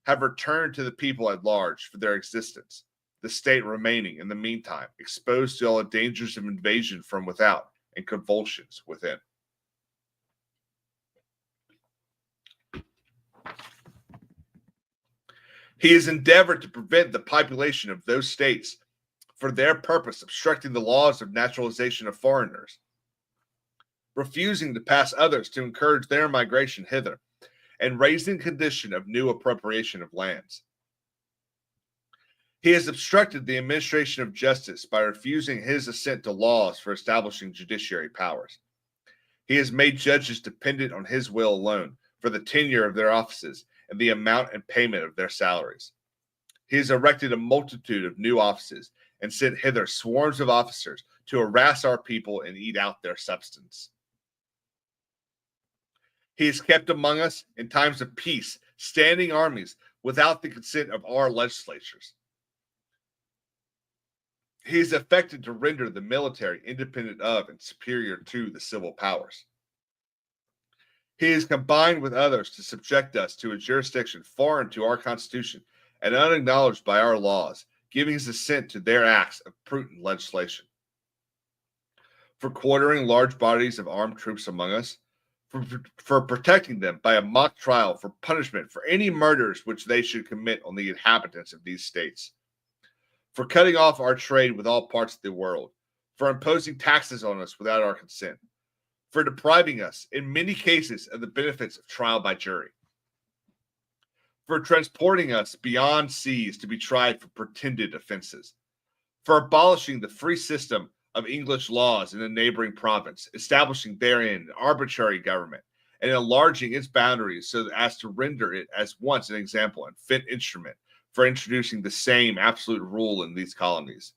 have returned to the people at large for their existence. the state remaining, in the meantime, exposed to all the dangers of invasion from without and convulsions within. He has endeavored to prevent the population of those states, for their purpose obstructing the laws of naturalization of foreigners, refusing to pass others to encourage their migration hither, and raising the condition of new appropriation of lands. He has obstructed the administration of justice by refusing his assent to laws for establishing judiciary powers. He has made judges dependent on his will alone for the tenure of their offices and the amount and payment of their salaries. He has erected a multitude of new offices and sent hither swarms of officers to harass our people and eat out their substance. He has kept among us, in times of peace, standing armies without the consent of our legislatures. He is affected to render the military independent of and superior to the civil powers. He is combined with others to subject us to a jurisdiction foreign to our Constitution and unacknowledged by our laws, giving his assent to their acts of prudent legislation. For quartering large bodies of armed troops among us, for protecting them by a mock trial for punishment for any murders which they should commit on the inhabitants of these states, for cutting off our trade with all parts of the world, for imposing taxes on us without our consent, for depriving us, in many cases, of the benefits of trial by jury, for transporting us beyond seas to be tried for pretended offenses, for abolishing the free system of English laws in a neighboring province, establishing therein an arbitrary government, and enlarging its boundaries so as to render it as once an example and fit instrument for introducing the same absolute rule in these colonies,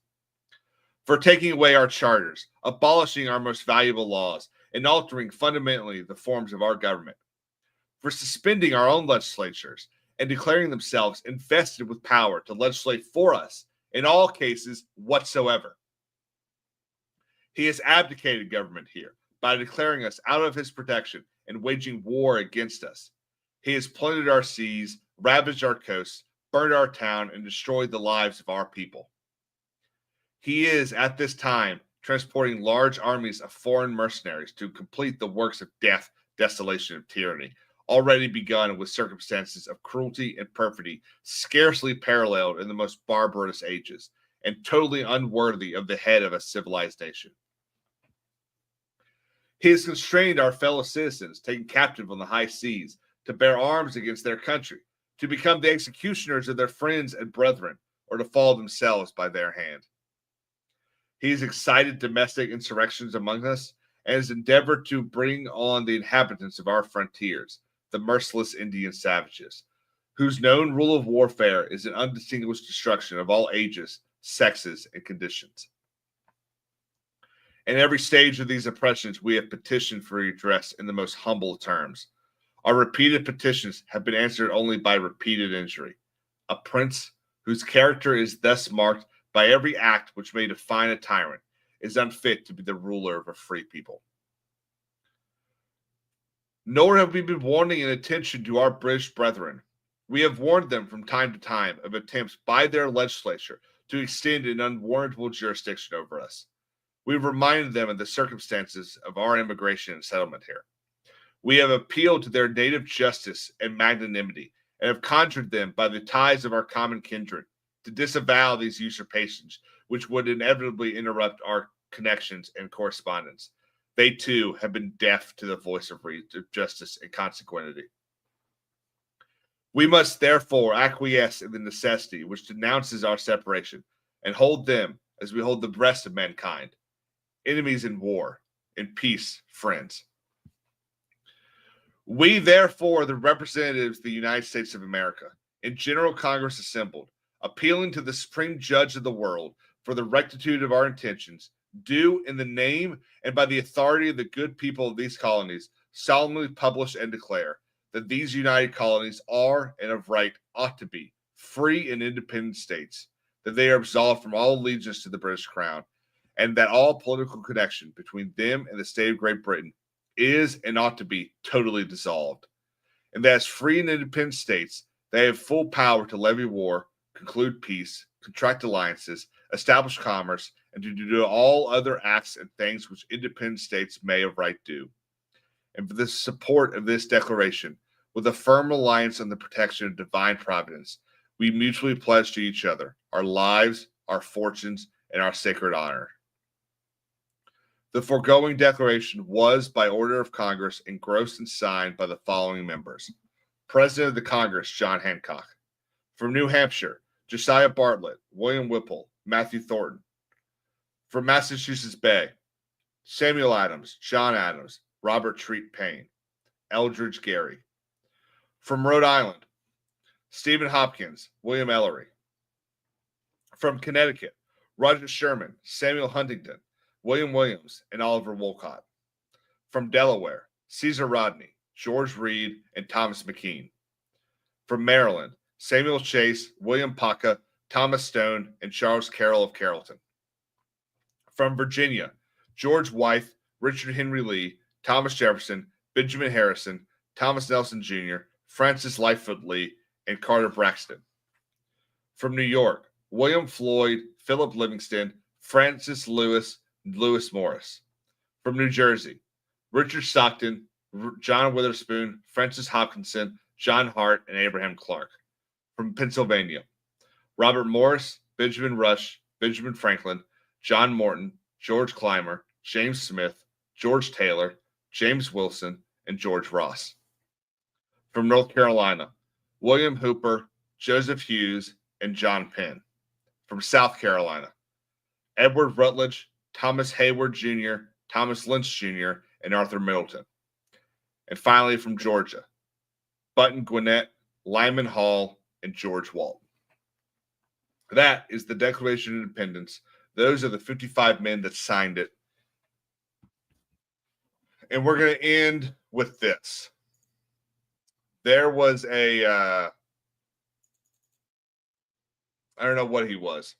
for taking away our charters, abolishing our most valuable laws, and altering fundamentally the forms of our government, for suspending our own legislatures and declaring themselves invested with power to legislate for us in all cases whatsoever. He has abdicated government here by declaring us out of his protection and waging war against us. He has plundered our seas, ravaged our coasts, burned our town, and destroyed the lives of our people. He is, at this time, transporting large armies of foreign mercenaries to complete the works of death, desolation, and tyranny, already begun with circumstances of cruelty and perfidy scarcely paralleled in the most barbarous ages, and totally unworthy of the head of a civilized nation. He has constrained our fellow citizens taken captive on the high seas to bear arms against their country, to become the executioners of their friends and brethren, or to fall themselves by their hand. He has excited domestic insurrections among us, and has endeavored to bring on the inhabitants of our frontiers, the merciless Indian savages, whose known rule of warfare is an undistinguished destruction of all ages, sexes, and conditions. In every stage of these oppressions, we have petitioned for redress in the most humble terms. Our repeated petitions have been answered only by repeated injury. A prince whose character is thus marked by every act which may define a tyrant is unfit to be the ruler of a free people. Nor have we been wanting in attention to our British brethren. We have warned them from time to time of attempts by their legislature to extend an unwarrantable jurisdiction over us. We have reminded them of the circumstances of our immigration and settlement here. We have appealed to their native justice and magnanimity, and have conjured them by the ties of our common kindred to disavow these usurpations, which would inevitably interrupt our connections and correspondence. They too have been deaf to the voice of justice and consequentity. We must therefore acquiesce in the necessity which denounces our separation, and hold them as we hold the rest of mankind, enemies in war, in peace, friends. We, therefore, the representatives of the United States of America, in General Congress assembled, appealing to the Supreme Judge of the world for the rectitude of our intentions, do, in the name and by the authority of the good people of these colonies, solemnly publish and declare that these united colonies are, and of right ought to be, free and independent states, that they are absolved from all allegiance to the British Crown, and that all political connection between them and the state of Great Britain is and ought to be totally dissolved, and that as free and independent states, they have full power to levy war, conclude peace, contract alliances, establish commerce, and to do all other acts and things which independent states may of right do. And for the support of this declaration, with a firm reliance on the protection of divine providence, we mutually pledge to each other our lives, our fortunes, and our sacred honor. The foregoing declaration was, by order of Congress, engrossed and signed by the following members. President of the Congress, John Hancock. From New Hampshire, Josiah Bartlett, William Whipple, Matthew Thornton. From Massachusetts Bay, Samuel Adams, John Adams, Robert Treat Payne, Eldridge Gary. From Rhode Island, Stephen Hopkins, William Ellery. From Connecticut, Roger Sherman, Samuel Huntington, William Williams, and Oliver Wolcott. From Delaware, Caesar Rodney, George Reed, and Thomas McKean. From Maryland, Samuel Chase, William Paca, Thomas Stone, and Charles Carroll of Carrollton. From Virginia, George Wythe, Richard Henry Lee, Thomas Jefferson, Benjamin Harrison, Thomas Nelson Jr., Francis Lightfoot Lee, and Carter Braxton. From New York, William Floyd, Philip Livingston, Francis Lewis Morris. From New Jersey, Richard Stockton, John Witherspoon, Francis Hopkinson, John Hart, and Abraham Clark. From Pennsylvania, Robert Morris, Benjamin Rush, Benjamin Franklin, John Morton, George Clymer, James Smith, George Taylor, James Wilson, and George Ross. From North Carolina, William Hooper, Joseph Hughes, and John Penn. From South Carolina, Edward Rutledge, Thomas Hayward Jr., Thomas Lynch Jr., and Arthur Middleton. And finally, from Georgia, Button Gwinnett, Lyman Hall, and George Walt. That is the Declaration of Independence. Those are the 55 men that signed it. And we're going to end with this. There was I don't know what he was,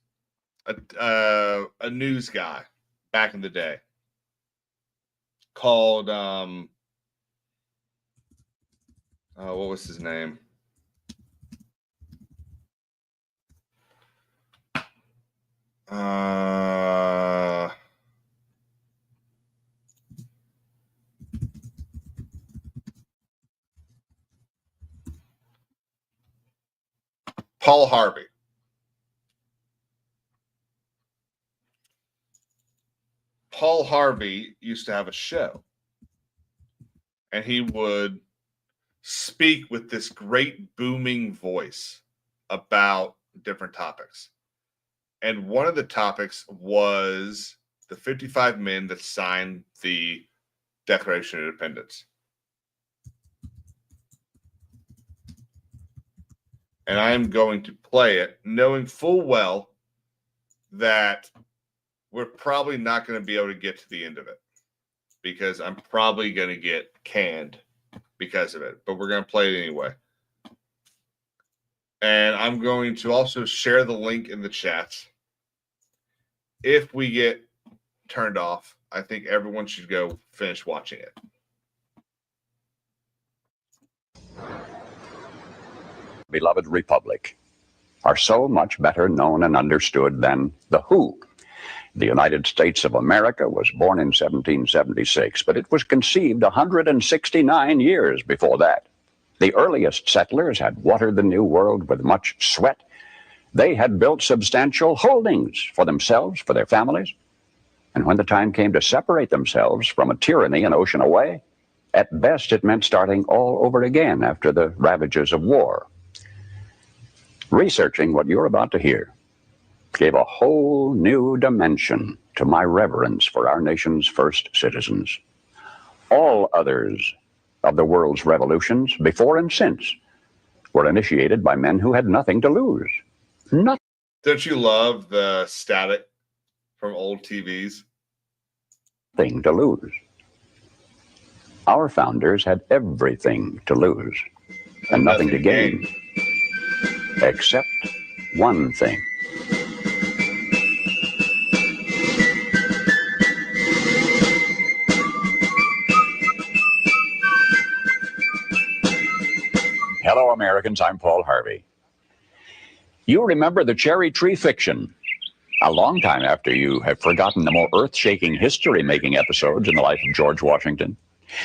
a news guy back in the day called, what was his name? Paul Harvey. Paul Harvey used to have a show, and he would speak with this great booming voice about different topics. And one of the topics was the 55 men that signed the Declaration of Independence. And I'm going to play it knowing full well that we're probably not going to be able to get to the end of it because I'm probably going to get canned because of it. But we're going to play it anyway. And I'm going to also share the link in the chats. If we get turned off, I think everyone should go finish watching it. Beloved Republic are so much better known and understood than the WHO. The United States of America was born in 1776, but it was conceived 169 years before that. The earliest settlers had watered the New World with much sweat. They had built substantial holdings for themselves, for their families. And when the time came to separate themselves from a tyranny an ocean away, at best it meant starting all over again after the ravages of war. Researching what you're about to hear gave a whole new dimension to my reverence for our nation's first citizens. All others of the world's revolutions, before and since, were initiated by men who had nothing to lose. Nothing. Don't you love the static from old TVs? Nothing to lose. Our founders had everything to lose and nothing to gain. Except one thing. Hello, Americans. I'm Paul Harvey. You remember the cherry tree fiction a long time after you have forgotten the more earth-shaking history-making episodes in the life of George Washington.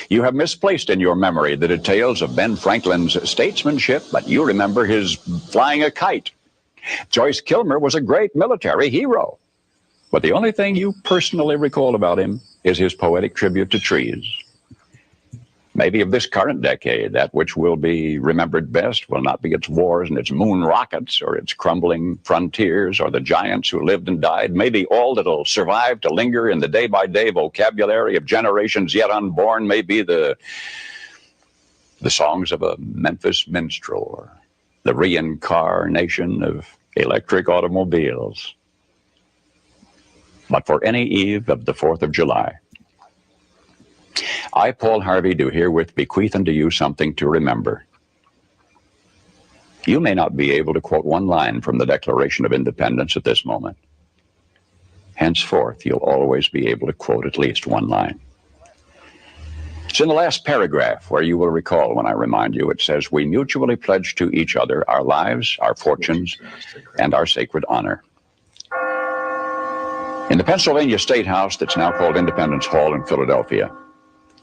You have misplaced in your memory the details of Ben Franklin's statesmanship, but you remember his flying a kite. Joyce Kilmer was a great military hero, but the only thing you personally recall about him is his poetic tribute to trees. Maybe of this current decade, that which will be remembered best will not be its wars and its moon rockets or its crumbling frontiers or the giants who lived and died. Maybe all that'll survive to linger in the day-by-day vocabulary of generations yet unborn may be the songs of a Memphis minstrel or the reincarnation of electric automobiles. But for any eve of the 4th of July, I, Paul Harvey, do herewith bequeath unto you something to remember. You may not be able to quote one line from the Declaration of Independence at this moment. Henceforth, you'll always be able to quote at least one line. It's in the last paragraph where you will recall when I remind you. It says, "We mutually pledge to each other our lives, our fortunes, and our sacred honor." In the Pennsylvania State House that's now called Independence Hall in Philadelphia,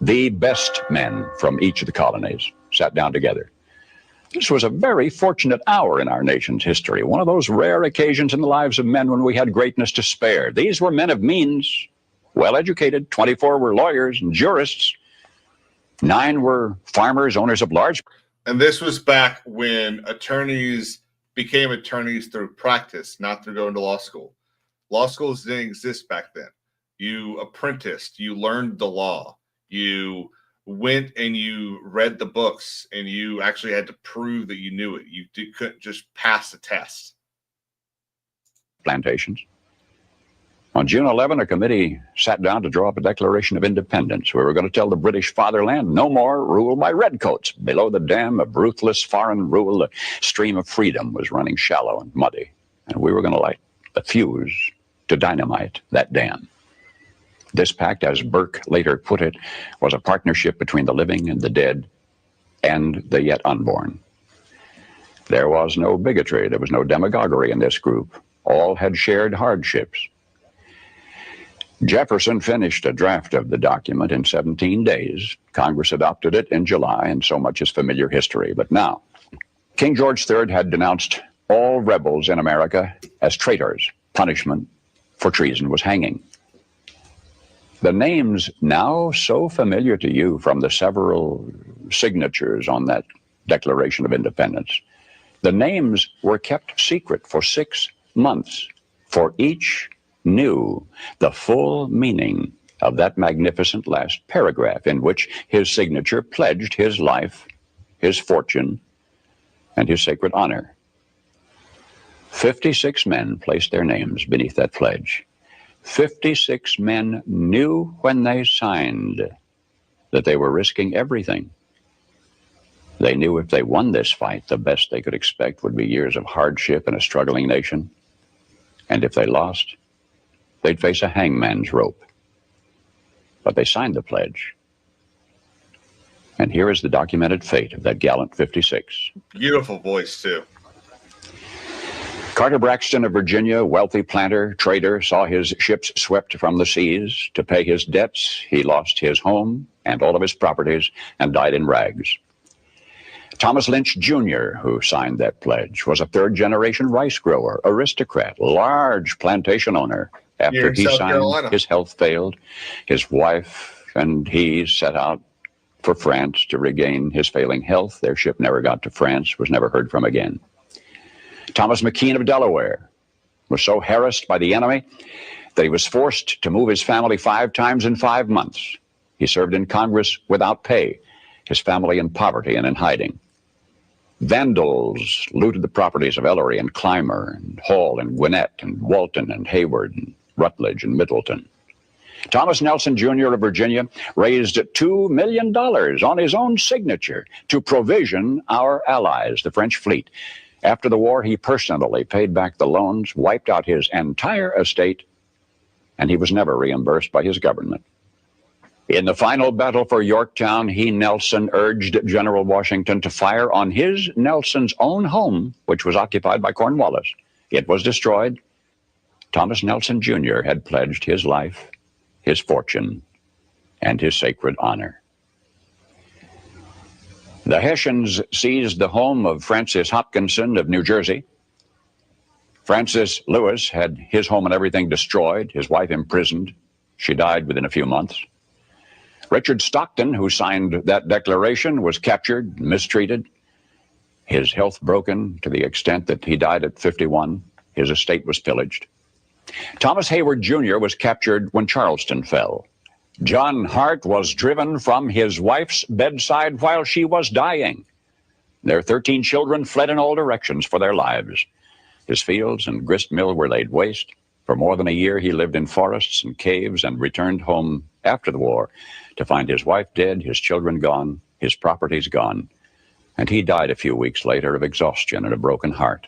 the best men from each of the colonies sat down together. This was a very fortunate hour in our nation's history, one of those rare occasions in the lives of men when we had greatness to spare. These were men of means, well-educated. 24 were lawyers and jurists. 9 were farmers, owners of large. And this was back when attorneys became attorneys through practice, not through going to law school. Law schools didn't exist back then. You apprenticed, you learned the law. You went and you read the books, and you actually had to prove that you knew it. You couldn't just pass the test. Plantations. On June 11, a committee sat down to draw up a Declaration of Independence. We were going to tell the British fatherland no more rule by redcoats. Below the dam of ruthless foreign rule, the stream of freedom was running shallow and muddy, and we were going to light the fuse to dynamite that dam. This pact, as Burke later put it, was a partnership between the living and the dead and the yet unborn. There was no bigotry, there was no demagoguery in this group. All had shared hardships. Jefferson finished a draft of the document in 17 days. Congress adopted it in July, and so much is familiar history. But now, King George III had denounced all rebels in America as traitors. Punishment for treason was hanging. The names now so familiar to you from the several signatures on that Declaration of Independence, the names were kept secret for 6 months, for each knew the full meaning of that magnificent last paragraph in which his signature pledged his life, his fortune, and his sacred honor. 56 men placed their names beneath that pledge. 56 men knew when they signed that they were risking everything. They knew if they won this fight, the best they could expect would be years of hardship in a struggling nation. And if they lost, they'd face a hangman's rope. But they signed the pledge. And here is the documented fate of that gallant 56. Beautiful voice, too. Carter Braxton of Virginia, wealthy planter, trader, saw his ships swept from the seas. To pay his debts, he lost his home and all of his properties and died in rags. Thomas Lynch Jr., who signed that pledge, was a third-generation rice grower, aristocrat, large plantation owner. After he signed, his health failed. His wife and he set out for France to regain his failing health. Their ship never got to France, was never heard from again. Thomas McKean of Delaware was so harassed by the enemy that he was forced to move his family 5 times in 5 months. He served in Congress without pay, his family in poverty and in hiding. Vandals looted the properties of Ellery and Clymer and Hall and Gwinnett and Walton and Hayward and Rutledge and Middleton. Thomas Nelson Jr. of Virginia raised $2 million on his own signature to provision our allies, the French fleet. After the war, he personally paid back the loans, wiped out his entire estate, and he was never reimbursed by his government. In the final battle for Yorktown, he, Nelson, urged General Washington to fire on his, Nelson's own home, which was occupied by Cornwallis. It was destroyed. Thomas Nelson Jr. had pledged his life, his fortune, and his sacred honor. The Hessians seized the home of Francis Hopkinson of New Jersey. Francis Lewis had his home and everything destroyed, his wife imprisoned. She died within a few months. Richard Stockton, who signed that declaration, was captured, mistreated, his health broken to the extent that he died at 51. His estate was pillaged. Thomas Hayward Jr. was captured when Charleston fell. John Hart was driven from his wife's bedside while she was dying. Their 13 children fled in all directions for their lives. His fields and grist mill were laid waste. For more than a year, he lived in forests and caves and returned home after the war to find his wife dead, his children gone, his properties gone, and he died a few weeks later of exhaustion and a broken heart.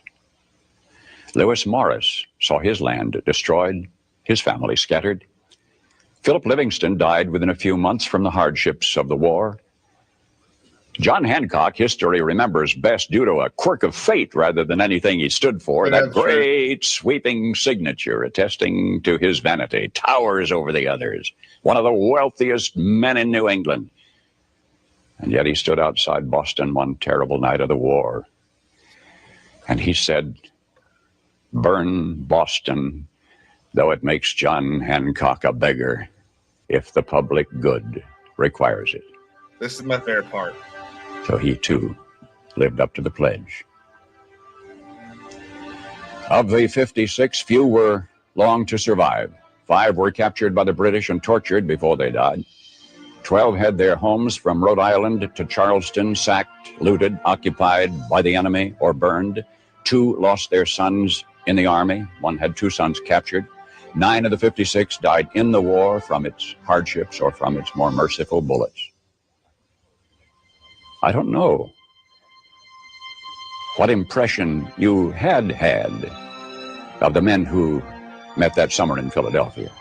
Lewis Morris saw his land destroyed, his family scattered. Philip Livingston died within a few months from the hardships of the war. John Hancock, history remembers best due to a quirk of fate rather than anything he stood for. That great sweeping signature attesting to his vanity towers over the others. One of the wealthiest men in New England. And yet he stood outside Boston one terrible night of the war. And he said, "Burn Boston, though it makes John Hancock a beggar, if the public good requires it." This is my favorite part. So he, too, lived up to the pledge. Of the 56, few were long to survive. 5 were captured by the British and tortured before they died. 12 had their homes from Rhode Island to Charleston sacked, looted, occupied by the enemy, or burned. 2 lost their sons in the army. 1 had 2 sons captured. 9 of the 56 died in the war from its hardships or from its more merciful bullets. I don't know what impression you had of the men who met that summer in Philadelphia.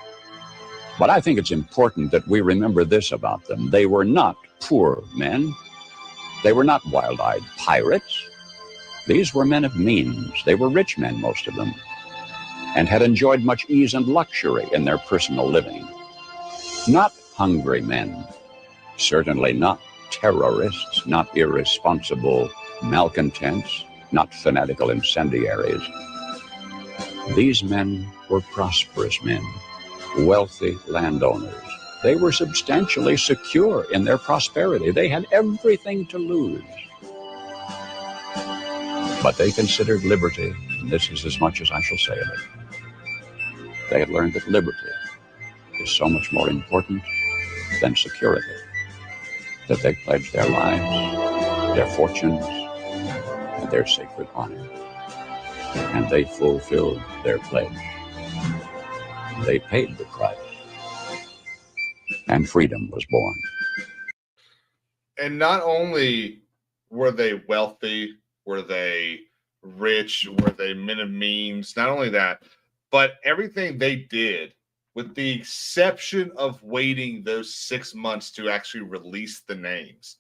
But I think it's important that we remember this about them. They were not poor men. They were not wild-eyed pirates. These were men of means. They were rich men, most of them, and had enjoyed much ease and luxury in their personal living. Not hungry men, certainly not terrorists, not irresponsible malcontents, not fanatical incendiaries. These men were prosperous men, wealthy landowners. They were substantially secure in their prosperity. They had everything to lose. But they considered liberty, and this is as much as I shall say of it. They had learned that liberty is so much more important than security, that they pledged their lives, their fortunes, and their sacred honor. And they fulfilled their pledge. They paid the price. And freedom was born. And not only were they wealthy, were they rich, were they men of means, not only that, but everything they did, with the exception of waiting those 6 months to actually release the names,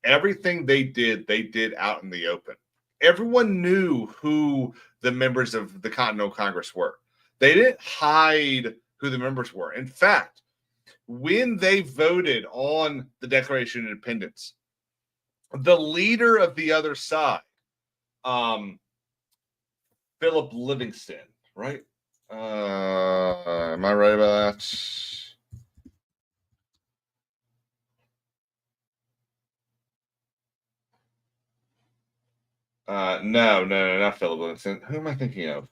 everything they did out in the open. Everyone knew who the members of the Continental Congress were. They didn't hide who the members were. In fact, when they voted on the Declaration of Independence, the leader of the other side, Philip Livingston, right? Am I right about that? No, not Philip Livingston. Who am I thinking of?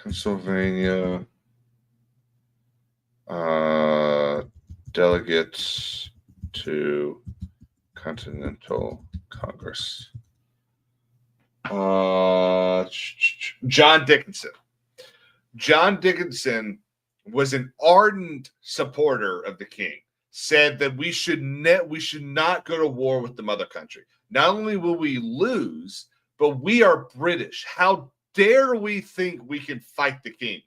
Pennsylvania delegates to Continental Congress. John Dickinson. John Dickinson was an ardent supporter of the king. Said that we should not go to war with the mother country. Not only will we lose, but we are British. How dare we think we can fight the king?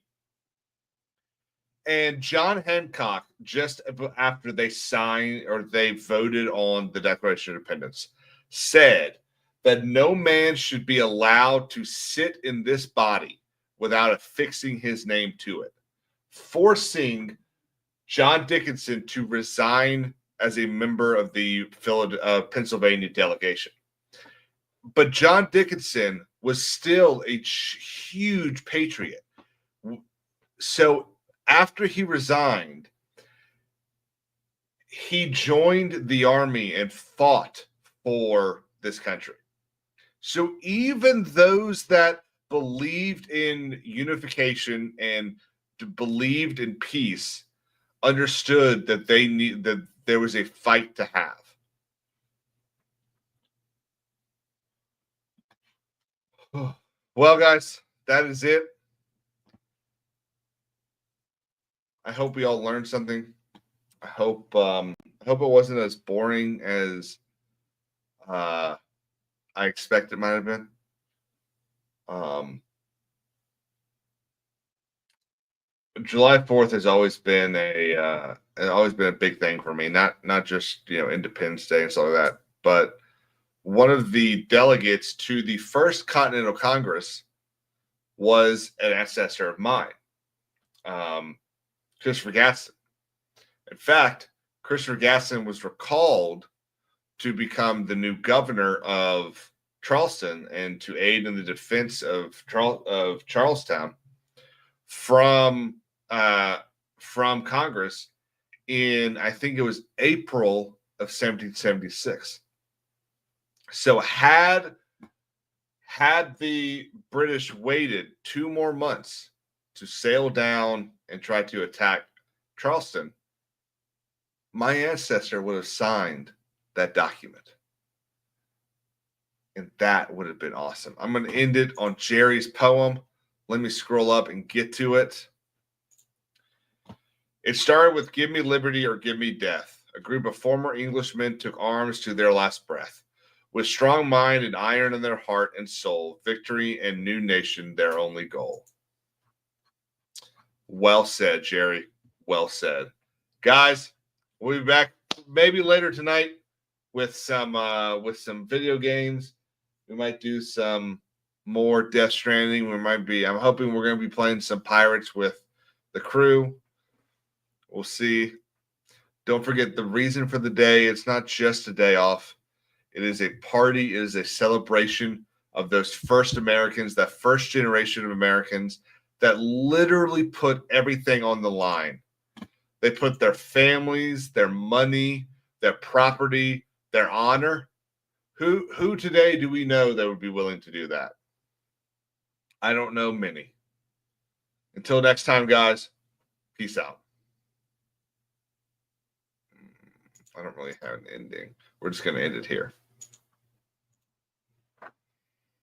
And John Hancock, just after they signed or they voted on the Declaration of Independence, said that no man should be allowed to sit in this body without affixing his name to it, forcing John Dickinson to resign as a member of the Pennsylvania delegation. But John Dickinson was still a huge patriot. So after he resigned, he joined the army and fought for this country. So even those that believed in unification and believed in peace understood that that there was a fight to have. Well, guys, that is it. I hope we all learned something. I hope it wasn't as boring as I expect it might have been. July 4th has always been a big thing for me. Not just Independence Day and stuff like that, but one of the delegates to the first Continental Congress was an ancestor of mine, Christopher Gaston. In fact, Christopher Gaston was recalled to become the new governor of Charleston and to aid in the defense of Charlestown from Congress in, I think it was April of 1776. So had the British waited 2 more months to sail down and try to attack Charleston, my ancestor would have signed that document. And that would have been awesome. I'm going to end it on Jerry's poem. Let me scroll up and get to it. It started with "Give me liberty or give me death." A group of former Englishmen took arms to their last breath. With strong mind and iron in their heart and soul, victory and new nation their only goal. Well said, Jerry. Well said. Guys, we'll be back maybe later tonight with some video games. We might do some more Death Stranding. I'm hoping we're going to be playing some Pirates with the crew. We'll see. Don't forget the reason for the day. It's not just a day off. It is a party. It is a celebration of those first Americans, that first generation of Americans that literally put everything on the line. They put their families, their money, their property, their honor. Who today do we know that would be willing to do that? I don't know many. Until next time, guys, peace out. I don't really have an ending. We're just going to end it here.